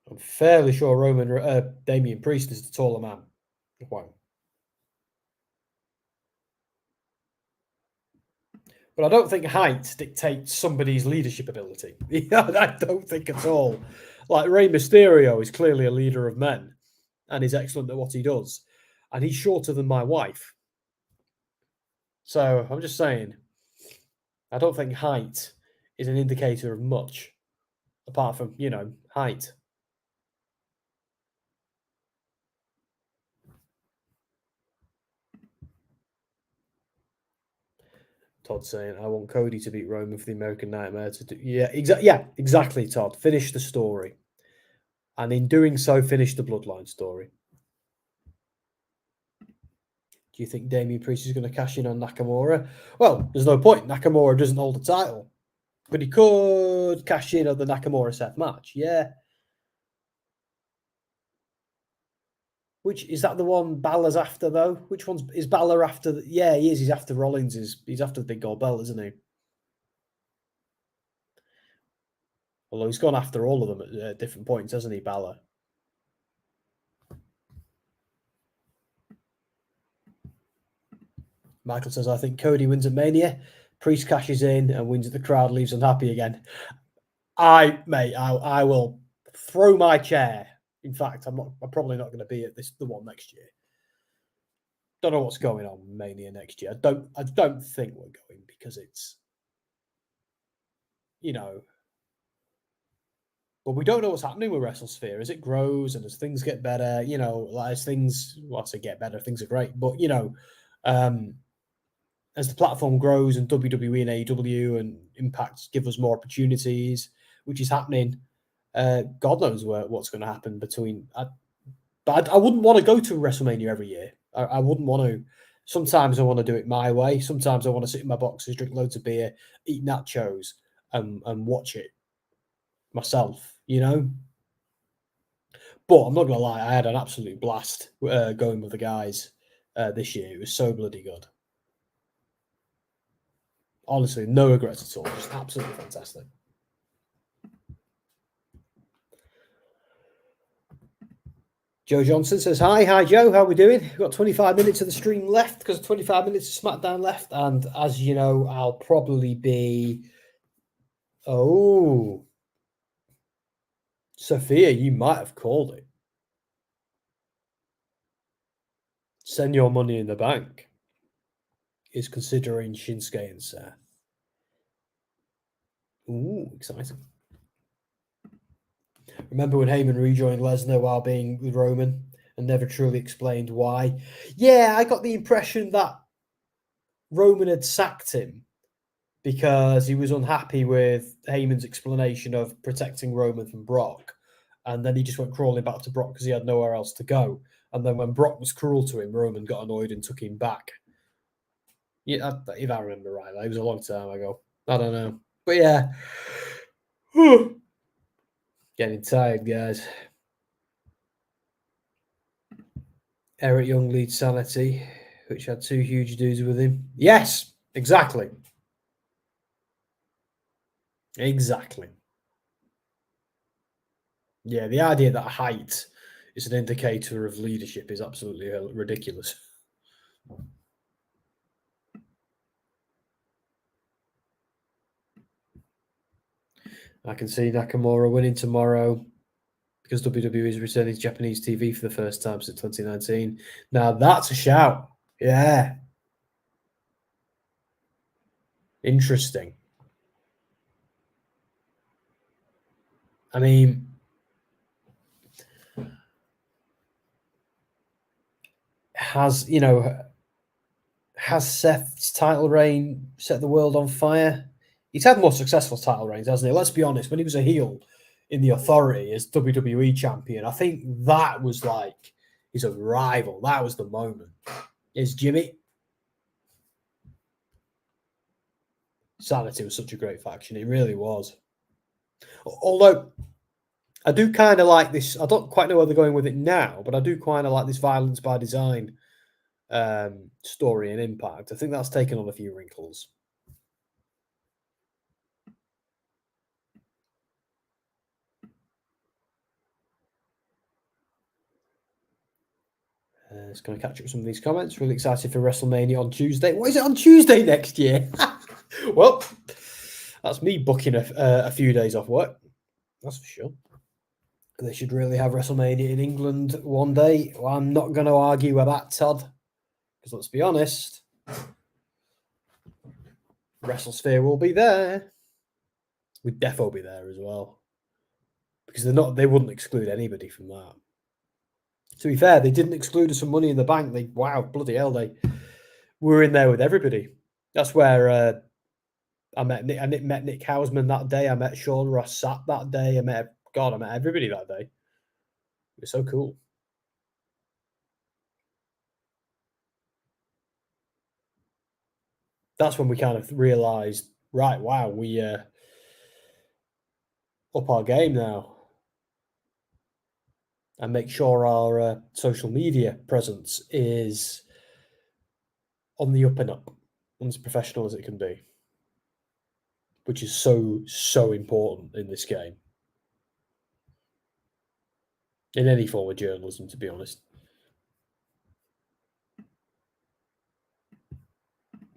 I'm fairly sure Damian Priest is the taller man. Wow. But I don't think height dictates somebody's leadership ability. I don't think at all. Like Rey Mysterio is clearly a leader of men and is excellent at what he does. And he's shorter than my wife. So I'm just saying, I don't think height is an indicator of much, apart from, height. Todd saying, I want Cody to beat Roman for the American Nightmare to do. Yeah, exactly, Todd. Finish the story. And in doing so, finish the Bloodline story. Do you think Damian Priest is going to cash in on Nakamura? Well, there's no point. Nakamura doesn't hold the title. But he could cash in on the Nakamura-Seth match. Yeah. Which is that the one Bàlor's after, though? Which one's is Bàlor after? Yeah, he is. He's after Rollins. He's after the big gold belt, isn't he? Although he's gone after all of them at different points, hasn't he, Bàlor? Michael says, I think Cody wins at Mania. Priest cashes in and wins at the crowd, leaves unhappy again. I will throw my chair. In fact, I'm probably not going to be at the one next year. Don't know what's going on Mania next year. I don't think we're going because it's, but we don't know what's happening with WrestleSphere as it grows and as things get better. As things, I say get better, things are great, but as the platform grows and WWE and AEW and Impact give us more opportunities, which is happening. God knows what's going to happen between. But I wouldn't want to go to WrestleMania every year. I wouldn't want to. Sometimes I want to do it my way. Sometimes I want to sit in my boxes, drink loads of beer, eat nachos, and watch it myself. But I'm not going to lie, I had an absolute blast going with the guys this year. It was so bloody good. Honestly, no regrets at all. Just absolutely fantastic. Joe Johnson says, Hi, Joe. How are we doing? We've got 25 minutes of the stream left because 25 minutes of SmackDown left. And as you know, I'll probably be Oh. Sophia, you might have called it. Send Your Money in the Bank is considering Shinsuke and Seth. Ooh, exciting. Remember when Heyman rejoined Lesnar while being with Roman and never truly explained why? Yeah, I got the impression that Roman had sacked him because he was unhappy with Heyman's explanation of protecting Roman from Brock. And then he just went crawling back to Brock because he had nowhere else to go. And then when Brock was cruel to him, Roman got annoyed and took him back. Yeah, if I remember right, it was a long time ago. I don't know. But yeah. Getting tired, guys. Eric Young leads Sanity, which had 2 huge dudes with him. Yes, exactly. Exactly. Yeah, the idea that height is an indicator of leadership is absolutely ridiculous. I can see Nakamura winning tomorrow because WWE is returning to Japanese TV for the first time since 2019. Now that's a shout. Yeah. Interesting. I mean, has Seth's title reign set the world on fire? He's had more successful title reigns, hasn't he? Let's be honest. When he was a heel in the Authority as WWE champion, I think that was like his arrival. That was the moment. Is Jimmy? Sanity was such a great faction. It really was. Although I do kind of like this. I don't quite know where they're going with it now, but I do kind of like this violence by design story and Impact. I think that's taken on a few wrinkles. Just going to catch up with some of these comments. Really excited for WrestleMania on Tuesday. What is it on Tuesday next year? Well, that's me booking a few days off work. That's for sure. They should really have WrestleMania in England one day. Well, I'm not going to argue with that, Todd. Because let's be honest, WrestleSphere will be there. We'd defo be there as well. Because they wouldn't exclude anybody from that. To be fair, they didn't exclude us from Money in the Bank. Wow, bloody hell, they were in there with everybody. That's where I met Nick Hausman that day. I met Sean Ross Sapp that day. I met everybody that day. It was so cool. That's when we kind of realized, right, wow, we up our game now. And make sure our social media presence is on the up and up, and as professional as it can be, which is so important in this game. In any form of journalism, to be honest.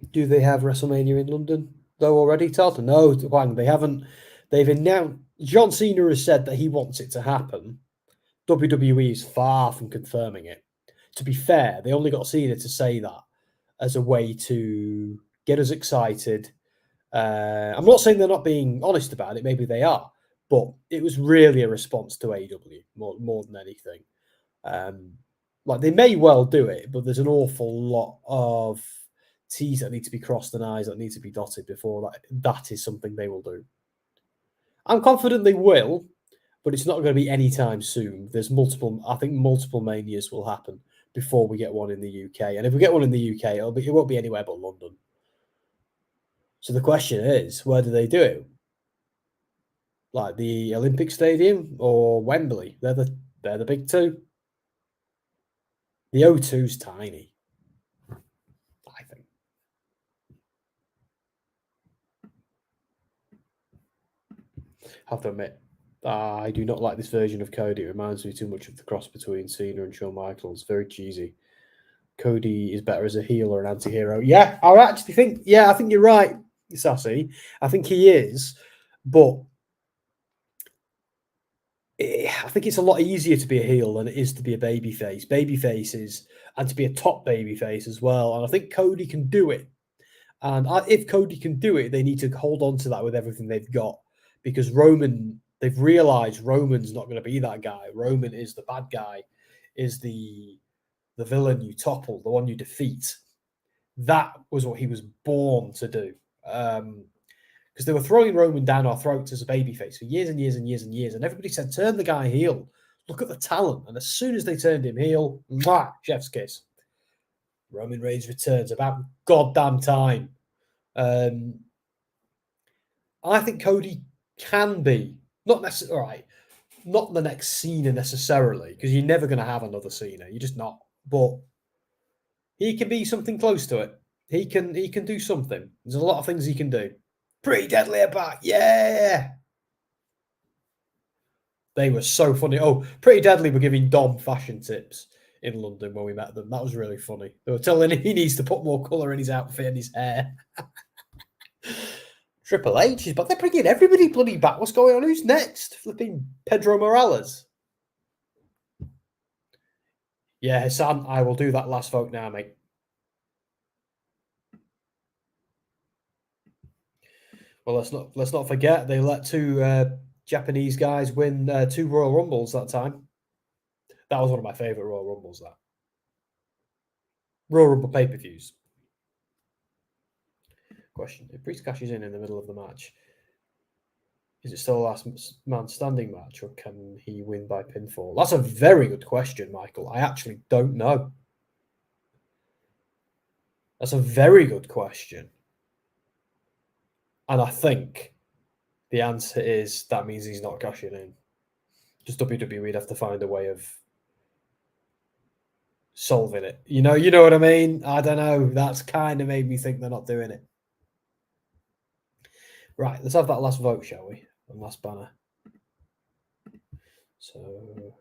Do they have WrestleMania in London, though, already, Todd? No, Wang, they haven't. They've announced... John Cena has said that he wants it to happen. WWE is far from confirming it. To be fair, they only got Cena to say that as a way to get us excited. I'm not saying they're not being honest about it. Maybe they are. But it was really a response to AEW more than anything. Like, they may well do it, but there's an awful lot of T's that need to be crossed and I's that need to be dotted before that is something they will do. I'm confident they will, but it's not going to be anytime soon. There's multiple manias will happen before we get one in the UK. And if we get one in the UK, it won't be anywhere but London. So the question is, where do they do it? Like the Olympic Stadium or Wembley? They're the big two. The O2's tiny, I think. I have to admit, I do not like this version of Cody. It reminds me too much of the cross between Cena and Shawn Michaels. Very cheesy. Cody is better as a heel or an anti-hero. Yeah, I think you're right, Sassy. I think he is. But I think it's a lot easier to be a heel than it is to be a babyface. Babyfaces and to be a top babyface as well. And I think Cody can do it. And if Cody can do it, they need to hold on to that with everything they've got. Because they've realized Roman's not going to be that guy. Roman is the bad guy, is the villain you topple, the one you defeat. That was what he was born to do. Because they were throwing Roman down our throats as a babyface for years and years and years and years. And everybody said, turn the guy heel. Look at the talent. And as soon as they turned him heel, chef's kiss. Roman Reigns returns about goddamn time. I think Cody can be, not necessarily, all right, not the next Cena necessarily, because you're never going to have another Cena. You're just not. But he can be something close to it. He can do something. There's a lot of things he can do. Pretty Deadly are back. Yeah. They were so funny. Oh, Pretty Deadly were giving Dom fashion tips in London when we met them. That was really funny. They were telling him he needs to put more colour in his outfit and his hair. Triple H is, but they're bringing everybody bloody back. What's going on? Who's next? Flipping Pedro Morales. Yeah, Hassan, I will do that last vote now, mate. Well, let's not forget they let two Japanese guys win 2 Royal Rumbles that time. That was one of my favourite Royal Rumbles. That Royal Rumble pay-per-views. Question: if Priest cashes in the middle of the match, is it still a last man standing match, or can he win by pinfall? That's a very good question, Michael. I actually don't know. That's a very good question. And I think the answer is that means he's not cashing in. Just WWE'd have to find a way of solving it. You know what I mean? I don't know. That's kind of made me think they're not doing it. Right, let's have that last vote, shall we? And last banner. So,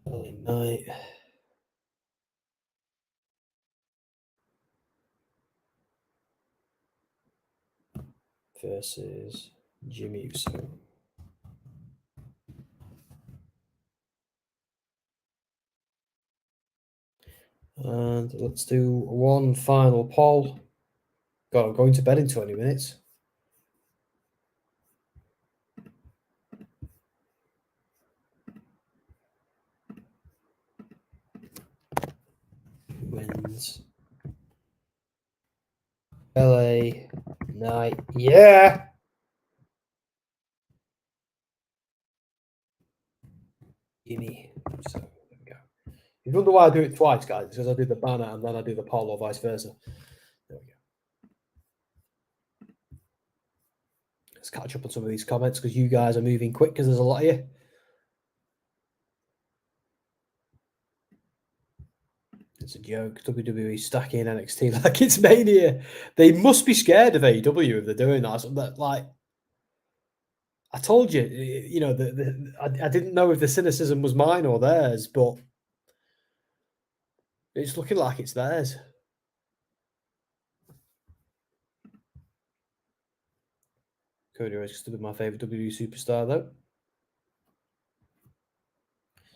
Knight versus Jimmy Uso. And let's do one final poll. God, I'm going to bed in 20 minutes. Wins LA Knight. Yeah. Gimme. So there we go. You wonder why I do it twice, guys? Because I do the banner and then I do the poll, or vice versa. There we go. Let's catch up on some of these comments because you guys are moving quick because there's a lot of you. It's a joke. WWE stacking NXT like it's Mania. They must be scared of AEW if they're doing that. Like, I told you, you know, I didn't know if the cynicism was mine or theirs, but it's looking like it's theirs. Cody Rhodes still my favorite WWE superstar, though.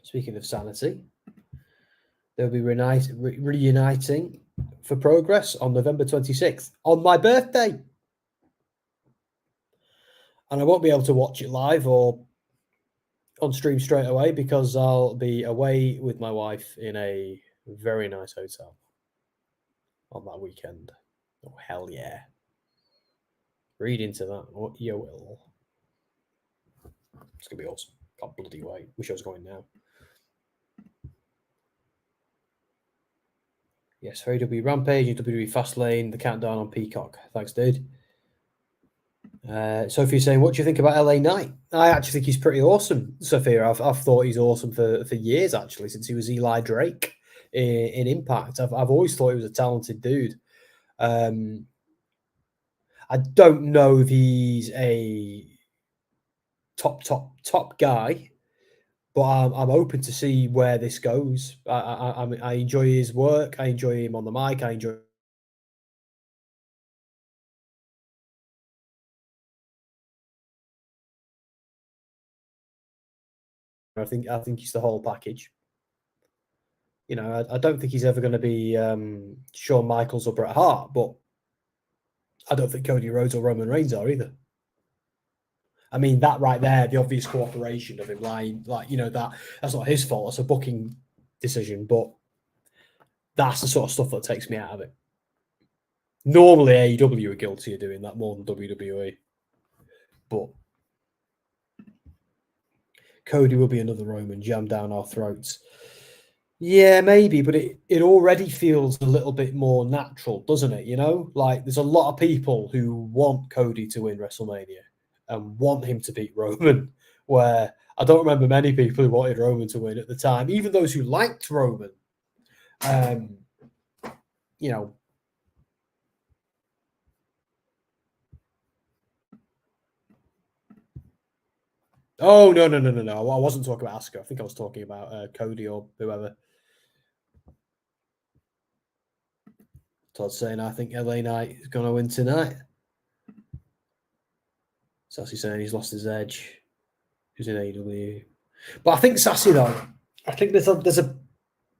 Speaking of sanity, they'll be reuniting for Progress on November 26th on my birthday. And I won't be able to watch it live or on stream straight away because I'll be away with my wife in a very nice hotel on that weekend. Oh, hell yeah. Read into that what you will. It's going to be awesome. Can't bloody wait. Wish I was going now. Yes, for AEW Rampage, WWE Fastlane, the countdown on Peacock. Thanks, dude. Sophie's saying, what do you think about LA Knight? I actually think he's pretty awesome, Sophia. I've thought he's awesome for years, actually, since he was Eli Drake in Impact. I've always thought he was a talented dude. I don't know if he's a top guy, but I'm open to see where this goes. I enjoy his work. I enjoy him on the mic. I enjoy I think he's the whole package. You know, I don't think he's ever going to be Shawn Michaels or Bret Hart, but I don't think Cody Rhodes or Roman Reigns are either. I mean, that right there, the obvious cooperation of him lying, like, you know, that's not his fault. It's a booking decision, but that's the sort of stuff that takes me out of it. Normally, AEW are guilty of doing that more than WWE. But Cody will be another Roman jammed down our throats. Yeah, maybe, but it already feels a little bit more natural, doesn't it? You know, like there's a lot of people who want Cody to win WrestleMania and want him to beat Roman, where I don't remember many people who wanted Roman to win at the time, even those who liked Roman. You know, oh no. I wasn't talking about Asuka. I think I was talking about Cody or whoever. Todd's saying I think LA Knight is going to win tonight. Sassy saying he's lost his edge. Who's in AEW? But I think Sassy though. I think there's a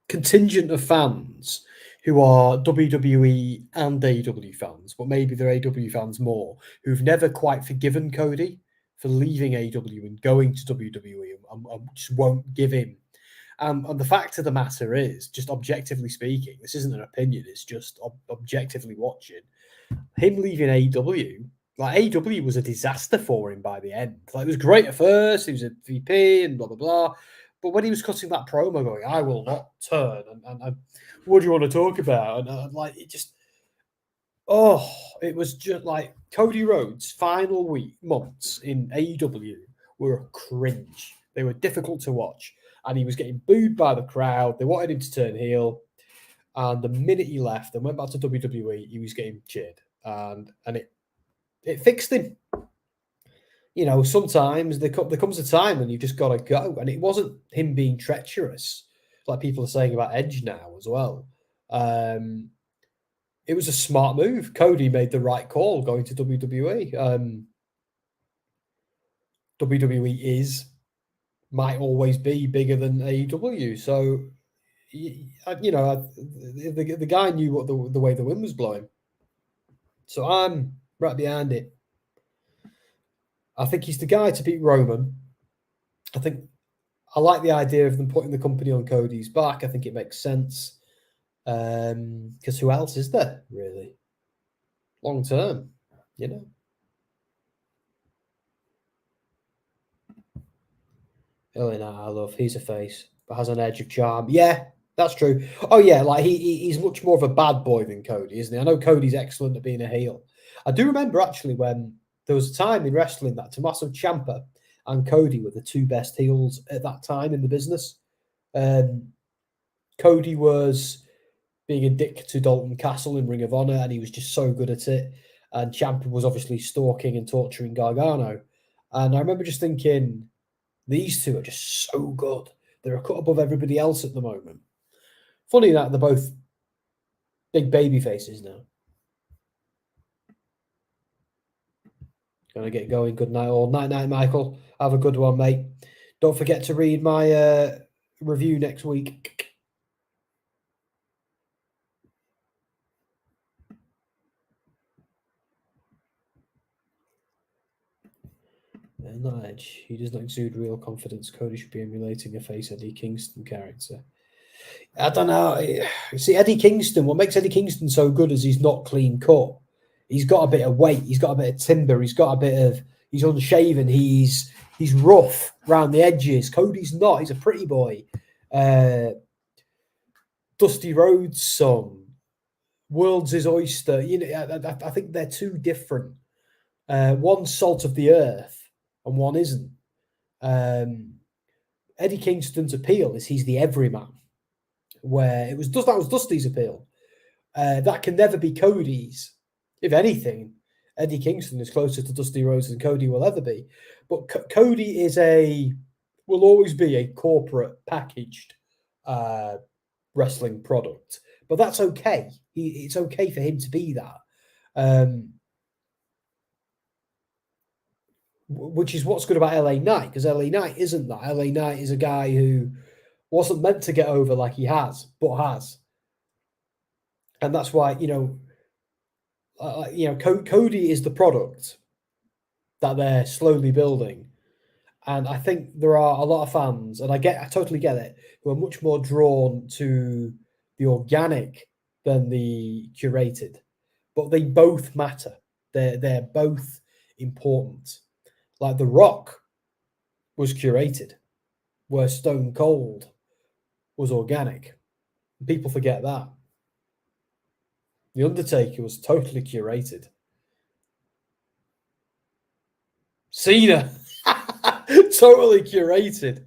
contingent of fans who are WWE and AEW fans, but maybe they're AEW fans more, who've never quite forgiven Cody for leaving AEW and going to WWE and just won't give him. And the fact of the matter is, just objectively speaking, this isn't an opinion, it's just objectively watching, him leaving AEW, like AEW was a disaster for him by the end. Like, it was great at first, he was a VP and blah, blah, blah. But when he was cutting that promo going, I will not turn, and what do you want to talk about? And like, it just, it was just like Cody Rhodes' final months in AEW were a cringe. They were difficult to watch. And he was getting booed by the crowd. They wanted him to turn heel. And the minute he left and went back to WWE, he was getting cheered. And it fixed him. You know, sometimes there comes a time when you've just got to go. And it wasn't him being treacherous, like people are saying about Edge now as well. It was a smart move. Cody made the right call going to WWE. WWE might always be bigger than AEW. So, you know, the guy knew what the way the wind was blowing. So I'm right behind it. I think he's the guy to beat Roman. I like the idea of them putting the company on Cody's back. I think it makes sense. Because who else is there, really? Long term, you know? LA Knight, I love. He's a face, but has an edge of charm. Yeah, that's true. Oh, yeah, like he's much more of a bad boy than Cody, isn't he? I know Cody's excellent at being a heel. I do remember, actually, when there was a time in wrestling that Tommaso Ciampa and Cody were the two best heels at that time in the business. Cody was being a dick to Dalton Castle in Ring of Honor, and he was just so good at it. And Ciampa was obviously stalking and torturing Gargano. And I remember just thinking, these two are just so good. They're a cut above everybody else at the moment. Funny that they're both big baby faces now. Gonna get going. Good night, all. Night, Michael. Have a good one, mate. Don't forget to read my review next week. Edge. He does not exude real confidence. Cody should be emulating a face Eddie Kingston character. I don't know. See, Eddie Kingston, what makes Eddie Kingston so good is he's not clean cut. He's got a bit of weight. He's got a bit of timber. He's unshaven. He's rough around the edges. Cody's not. He's a pretty boy. Dusty Rhodes' son. World's his oyster. You know, I think they're two different. One's salt of the earth and one isn't. Eddie Kingston's appeal is he's the everyman, where that was Dusty's appeal. That can never be Cody's. If anything, Eddie Kingston is closer to Dusty Rhodes than Cody will ever be. But Cody will always be a corporate packaged wrestling product. But that's okay. It's okay for him to be that. which is what's good about LA Knight, because LA Knight isn't that. LA Knight is a guy who wasn't meant to get over like he has, but has. And that's why, Cody is the product that they're slowly building. And I think there are a lot of fans, and I totally get it, who are much more drawn to the organic than the curated. But they both matter. They're both important. Like The Rock was curated, where Stone Cold was organic. People forget that. The Undertaker was totally curated. Cena, totally curated.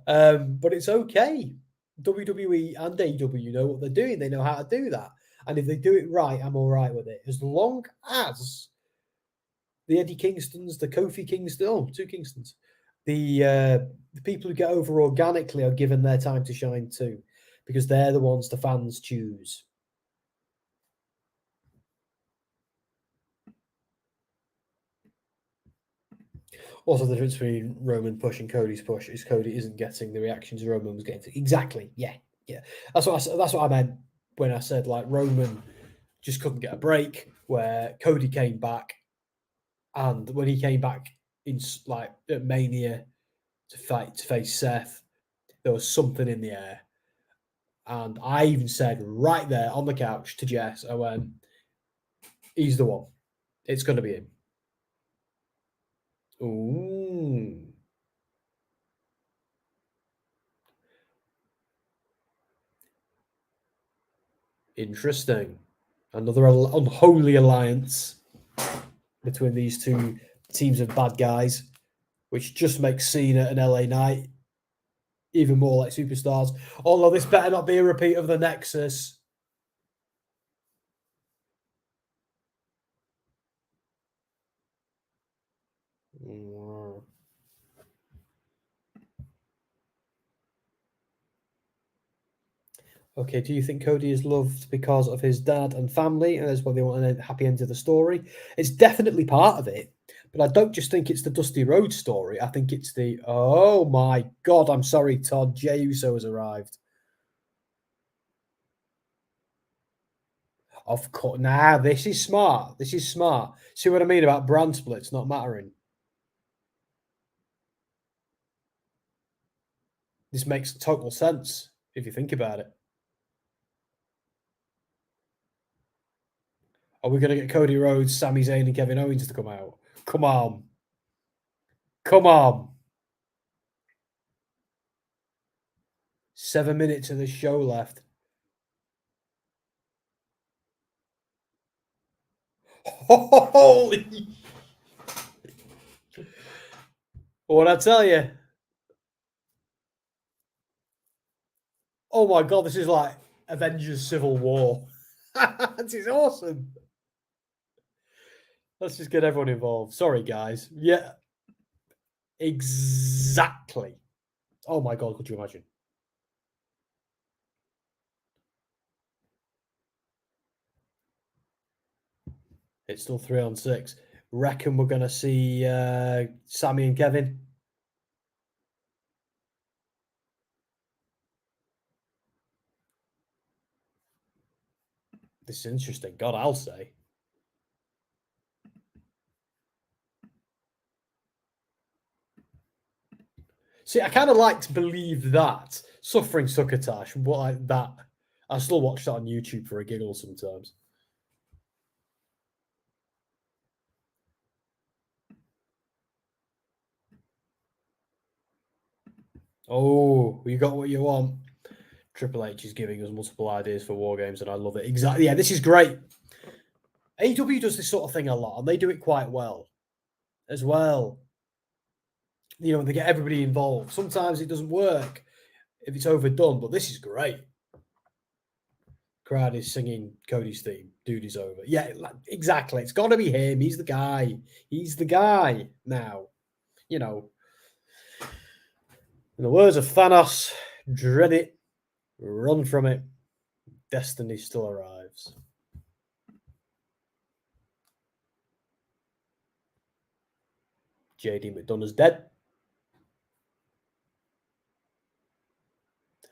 But it's okay. WWE and AEW know what they're doing. They know how to do that. And if they do it right, I'm all right with it. As long as the Eddie Kingstons, the Kofi Kingston, two Kingstons, the people who get over organically are given their time to shine too, because they're the ones the fans choose. Also, the difference between Roman push and Cody's push is Cody isn't getting the reactions Roman was getting. Exactly. Yeah. That's what I meant when I said like Roman just couldn't get a break, where Cody came back, and when he came back in like at Mania to face Seth, there was something in the air. And I even said right there on the couch to Jess, I went, he's the one. It's going to be him. Ooh. Interesting. Another unholy alliance between these two teams of bad guys, which just makes Cena and LA Knight even more like superstars. Although this better not be a repeat of the Nexus. Wow. Okay, do you think Cody is loved because of his dad and family, and that's why they want a happy end to the story? It's definitely part of it, but I don't just think it's the Dusty Rhodes story. I think it's the, oh my God, I'm sorry, Todd, Jey Uso has arrived. Of course. Nah, this is smart. This is smart. See what I mean about brand splits not mattering? This makes total sense if you think about it. Are we going to get Cody Rhodes, Sami Zayn, and Kevin Owens to come out? Come on. Come on. 7 minutes of the show left. Holy. What I tell you? Oh my God, this is like Avengers Civil War. This is awesome. Let's just get everyone involved. Sorry, guys. Yeah. Exactly. Oh my God, could you imagine? It's still 3-on-6. Reckon we're going to see Sami and Kevin. This is interesting. God, I'll say. See, I kind of like to believe that. Suffering succotash, what like that. I still watch that on YouTube for a giggle sometimes. Oh, you got what you want. Triple H is giving us multiple ideas for war games, and I love it. Exactly. Yeah, this is great. AEW does this sort of thing a lot, and they do it quite well as well. You know, they get everybody involved. Sometimes it doesn't work if it's overdone, but this is great. Crowd is singing Cody's theme. Dude is over. Yeah, exactly. It's got to be him. He's the guy. He's the guy now. You know, in the words of Thanos, dread it, run from it. Destiny still arrives. JD McDonough's dead.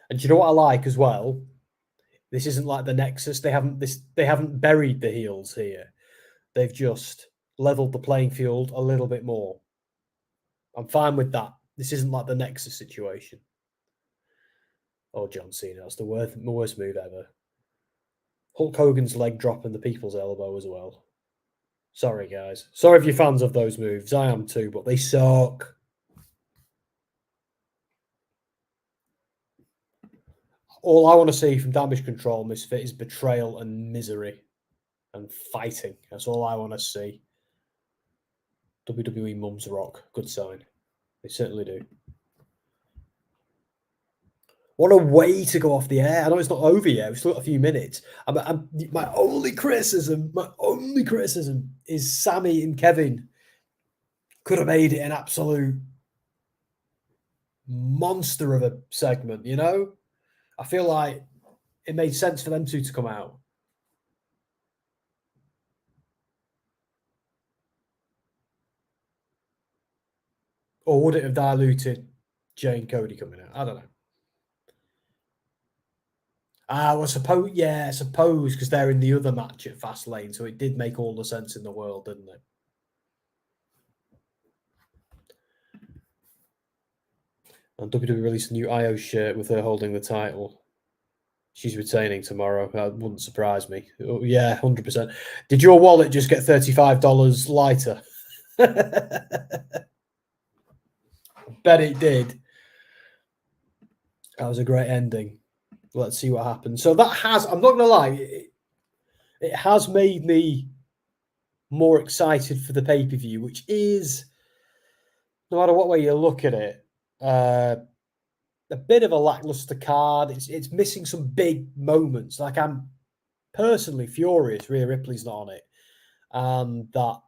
And do you know what I like as well? This isn't like the Nexus. They haven't buried the heels here. They've just leveled the playing field a little bit more. I'm fine with that. This isn't like the Nexus situation. Oh, John Cena, that's the worst move ever. Hulk Hogan's leg drop and the people's elbow as well. Sorry, guys. Sorry if you're fans of those moves. I am too, but they suck. All I want to see from Damage Control Misfit is betrayal and misery and fighting. That's all I want to see. WWE mums rock. Good sign. They certainly do. What a way to go off the air. I know it's not over yet. We've still got a few minutes. My only criticism is Sammy and Kevin could have made it an absolute monster of a segment, you know? I feel like it made sense for them two to come out. Or would it have diluted Jey and Cody coming out? I don't know. Well, I suppose, because they're in the other match at Fastlane, so it did make all the sense in the world, didn't it? And WWE released a new IO shirt with her holding the title. She's retaining tomorrow. That wouldn't surprise me. Oh, yeah, 100%. Did your wallet just get $35 lighter? Bet it did. That was a great ending. Let's see what happens. So that has, I'm not going to lie, it has made me more excited for the pay-per-view, which is, no matter what way you look at it, a bit of a lackluster card. It's missing some big moments. Like, I'm personally furious Rhea Ripley's not on it. That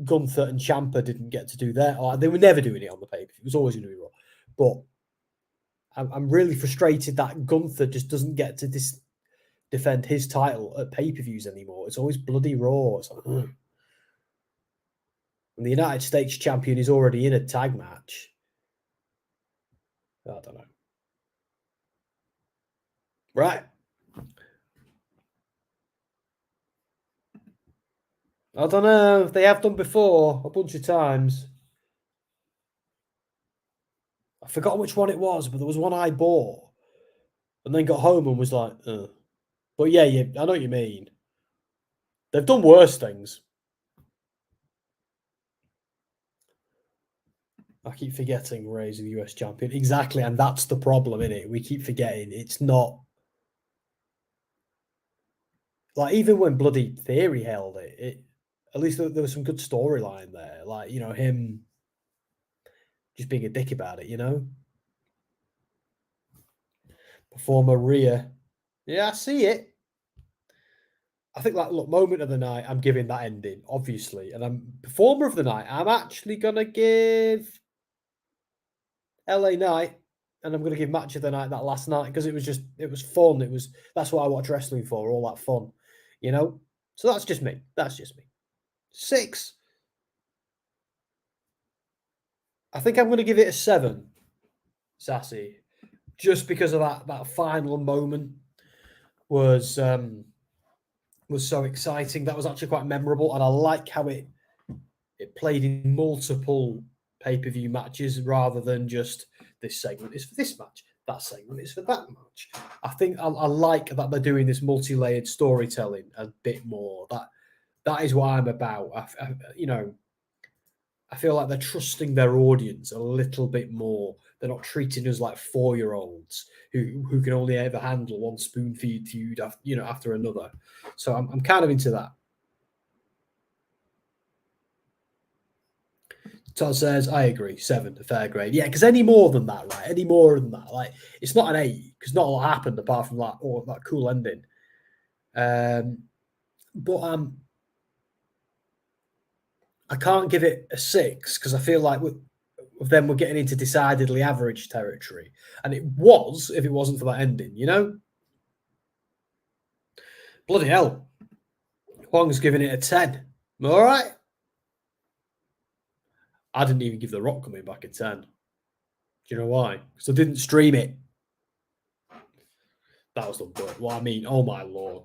Gunther and Ciampa didn't get to do that. They were never doing it on the pay-per-view. It was always going to be Raw. But I'm really frustrated that Gunther just doesn't get to defend his title at pay-per-views anymore. It's always bloody Raw. It's like, and the United States champion is already in a tag match. I don't know. Right. I don't know. They have done before a bunch of times. I forgot which one it was, but there was one I bought and then got home and was like, ugh. But yeah, I know what you mean. They've done worse things. I keep forgetting Ray's the US champion. Exactly, and that's the problem, isn't it? We keep forgetting. It's not... Like, even when bloody Theory held it at least there was some good storyline there. Like, you know, him just being a dick about it, you know? Performer Rhea. Yeah, I see it. I think, like, look, moment of the night, I'm giving that ending, obviously. And I'm performer of the night, I'm actually going to give LA Knight. And I'm going to give match of the night that last night because it was fun. That's what I watch wrestling for, all that fun, you know? So that's just me. 6. I think I'm going to give it a 7, Sassy, just because of that final moment was so exciting. That was actually quite memorable, and I like how it played in multiple pay-per-view matches rather than just this segment is for this match, that segment is for that match. I think I like that they're doing this multi-layered storytelling a bit more. That is what I'm about. I feel like they're trusting their audience a little bit more. They're not treating us like 4-year-olds who can only ever handle one spoon feud after another. So I'm kind of into that. Todd says, I agree, 7, a fair grade. Yeah, because any more than that, right? Any more than that, like, it's not an 8 because not a lot happened apart from that cool ending. But I can't give it a 6 because I feel like with them we're getting into decidedly average territory, and it was if it wasn't for that ending, you know. Bloody hell, Huang's giving it a 10. All right. I didn't even give The Rock coming back a 10. Do you know why? Because I didn't stream it. That was the word. Well, I mean, oh my lord.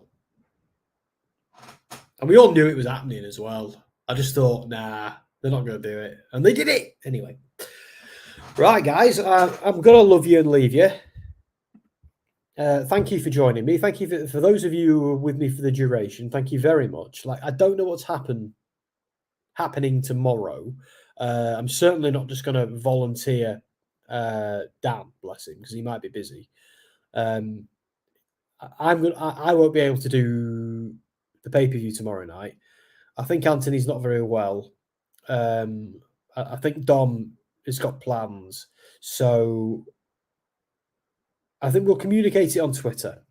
And we all knew it was happening as well. I just thought, nah, they're not going to do it. And they did it. Anyway. Right, guys. I'm going to love you and leave you. Thank you for joining me. Thank you for those of you who were with me for the duration. Thank you very much. Like, I don't know what's happening tomorrow. I'm certainly not just going to volunteer Dan, bless him, because he might be busy. I won't be able to do the pay-per-view tomorrow night. I think Anthony's not very well. I think Dom has got plans. So I think we'll communicate it on Twitter.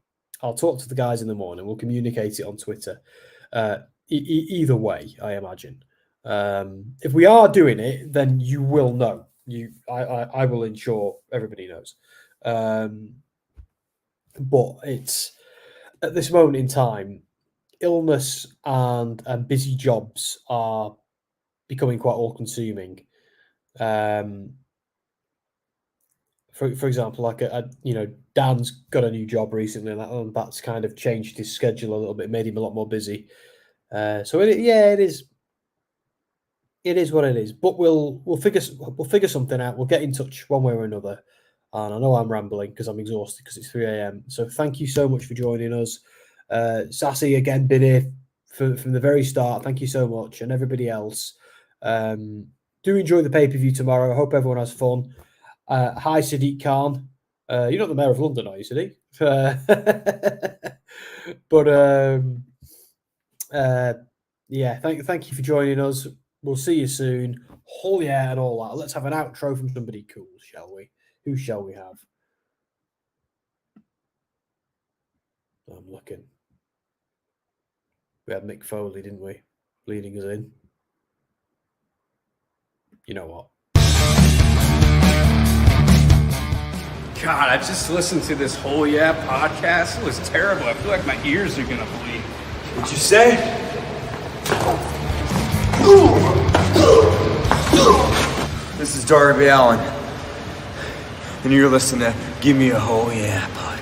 I'll talk to the guys in the morning. We'll communicate it on Twitter. Either way, I imagine. If we are doing it, then you will know. I will ensure everybody knows. But it's at this moment in time, illness and busy jobs are becoming quite all-consuming. For example, like Dan's got a new job recently, and that's kind of changed his schedule a little bit, made him a lot more busy. So it is. It is what it is. But we'll figure something out. We'll get in touch one way or another. And I know I'm rambling because I'm exhausted because it's 3 a.m. So thank you so much for joining us. Sassy again been here from the very start. Thank you so much, and everybody else. Do enjoy the pay-per-view tomorrow. I hope everyone has fun. Hi, Sadiq Khan. You're not the mayor of London, are you, Sadiq? Yeah, thank you for joining us. We'll see you soon. Hull yeah and all that. Let's have an outro from somebody cool, shall we? Who shall we have? I'm looking. We had Mick Foley, didn't we? Leading us in. You know what? God, I just listened to this Hull Yeah podcast. It was terrible. I feel like my ears are going to bleed. What'd you say? This is Darby Allin, and you're listening to Gimme A Hull Yeah podcast.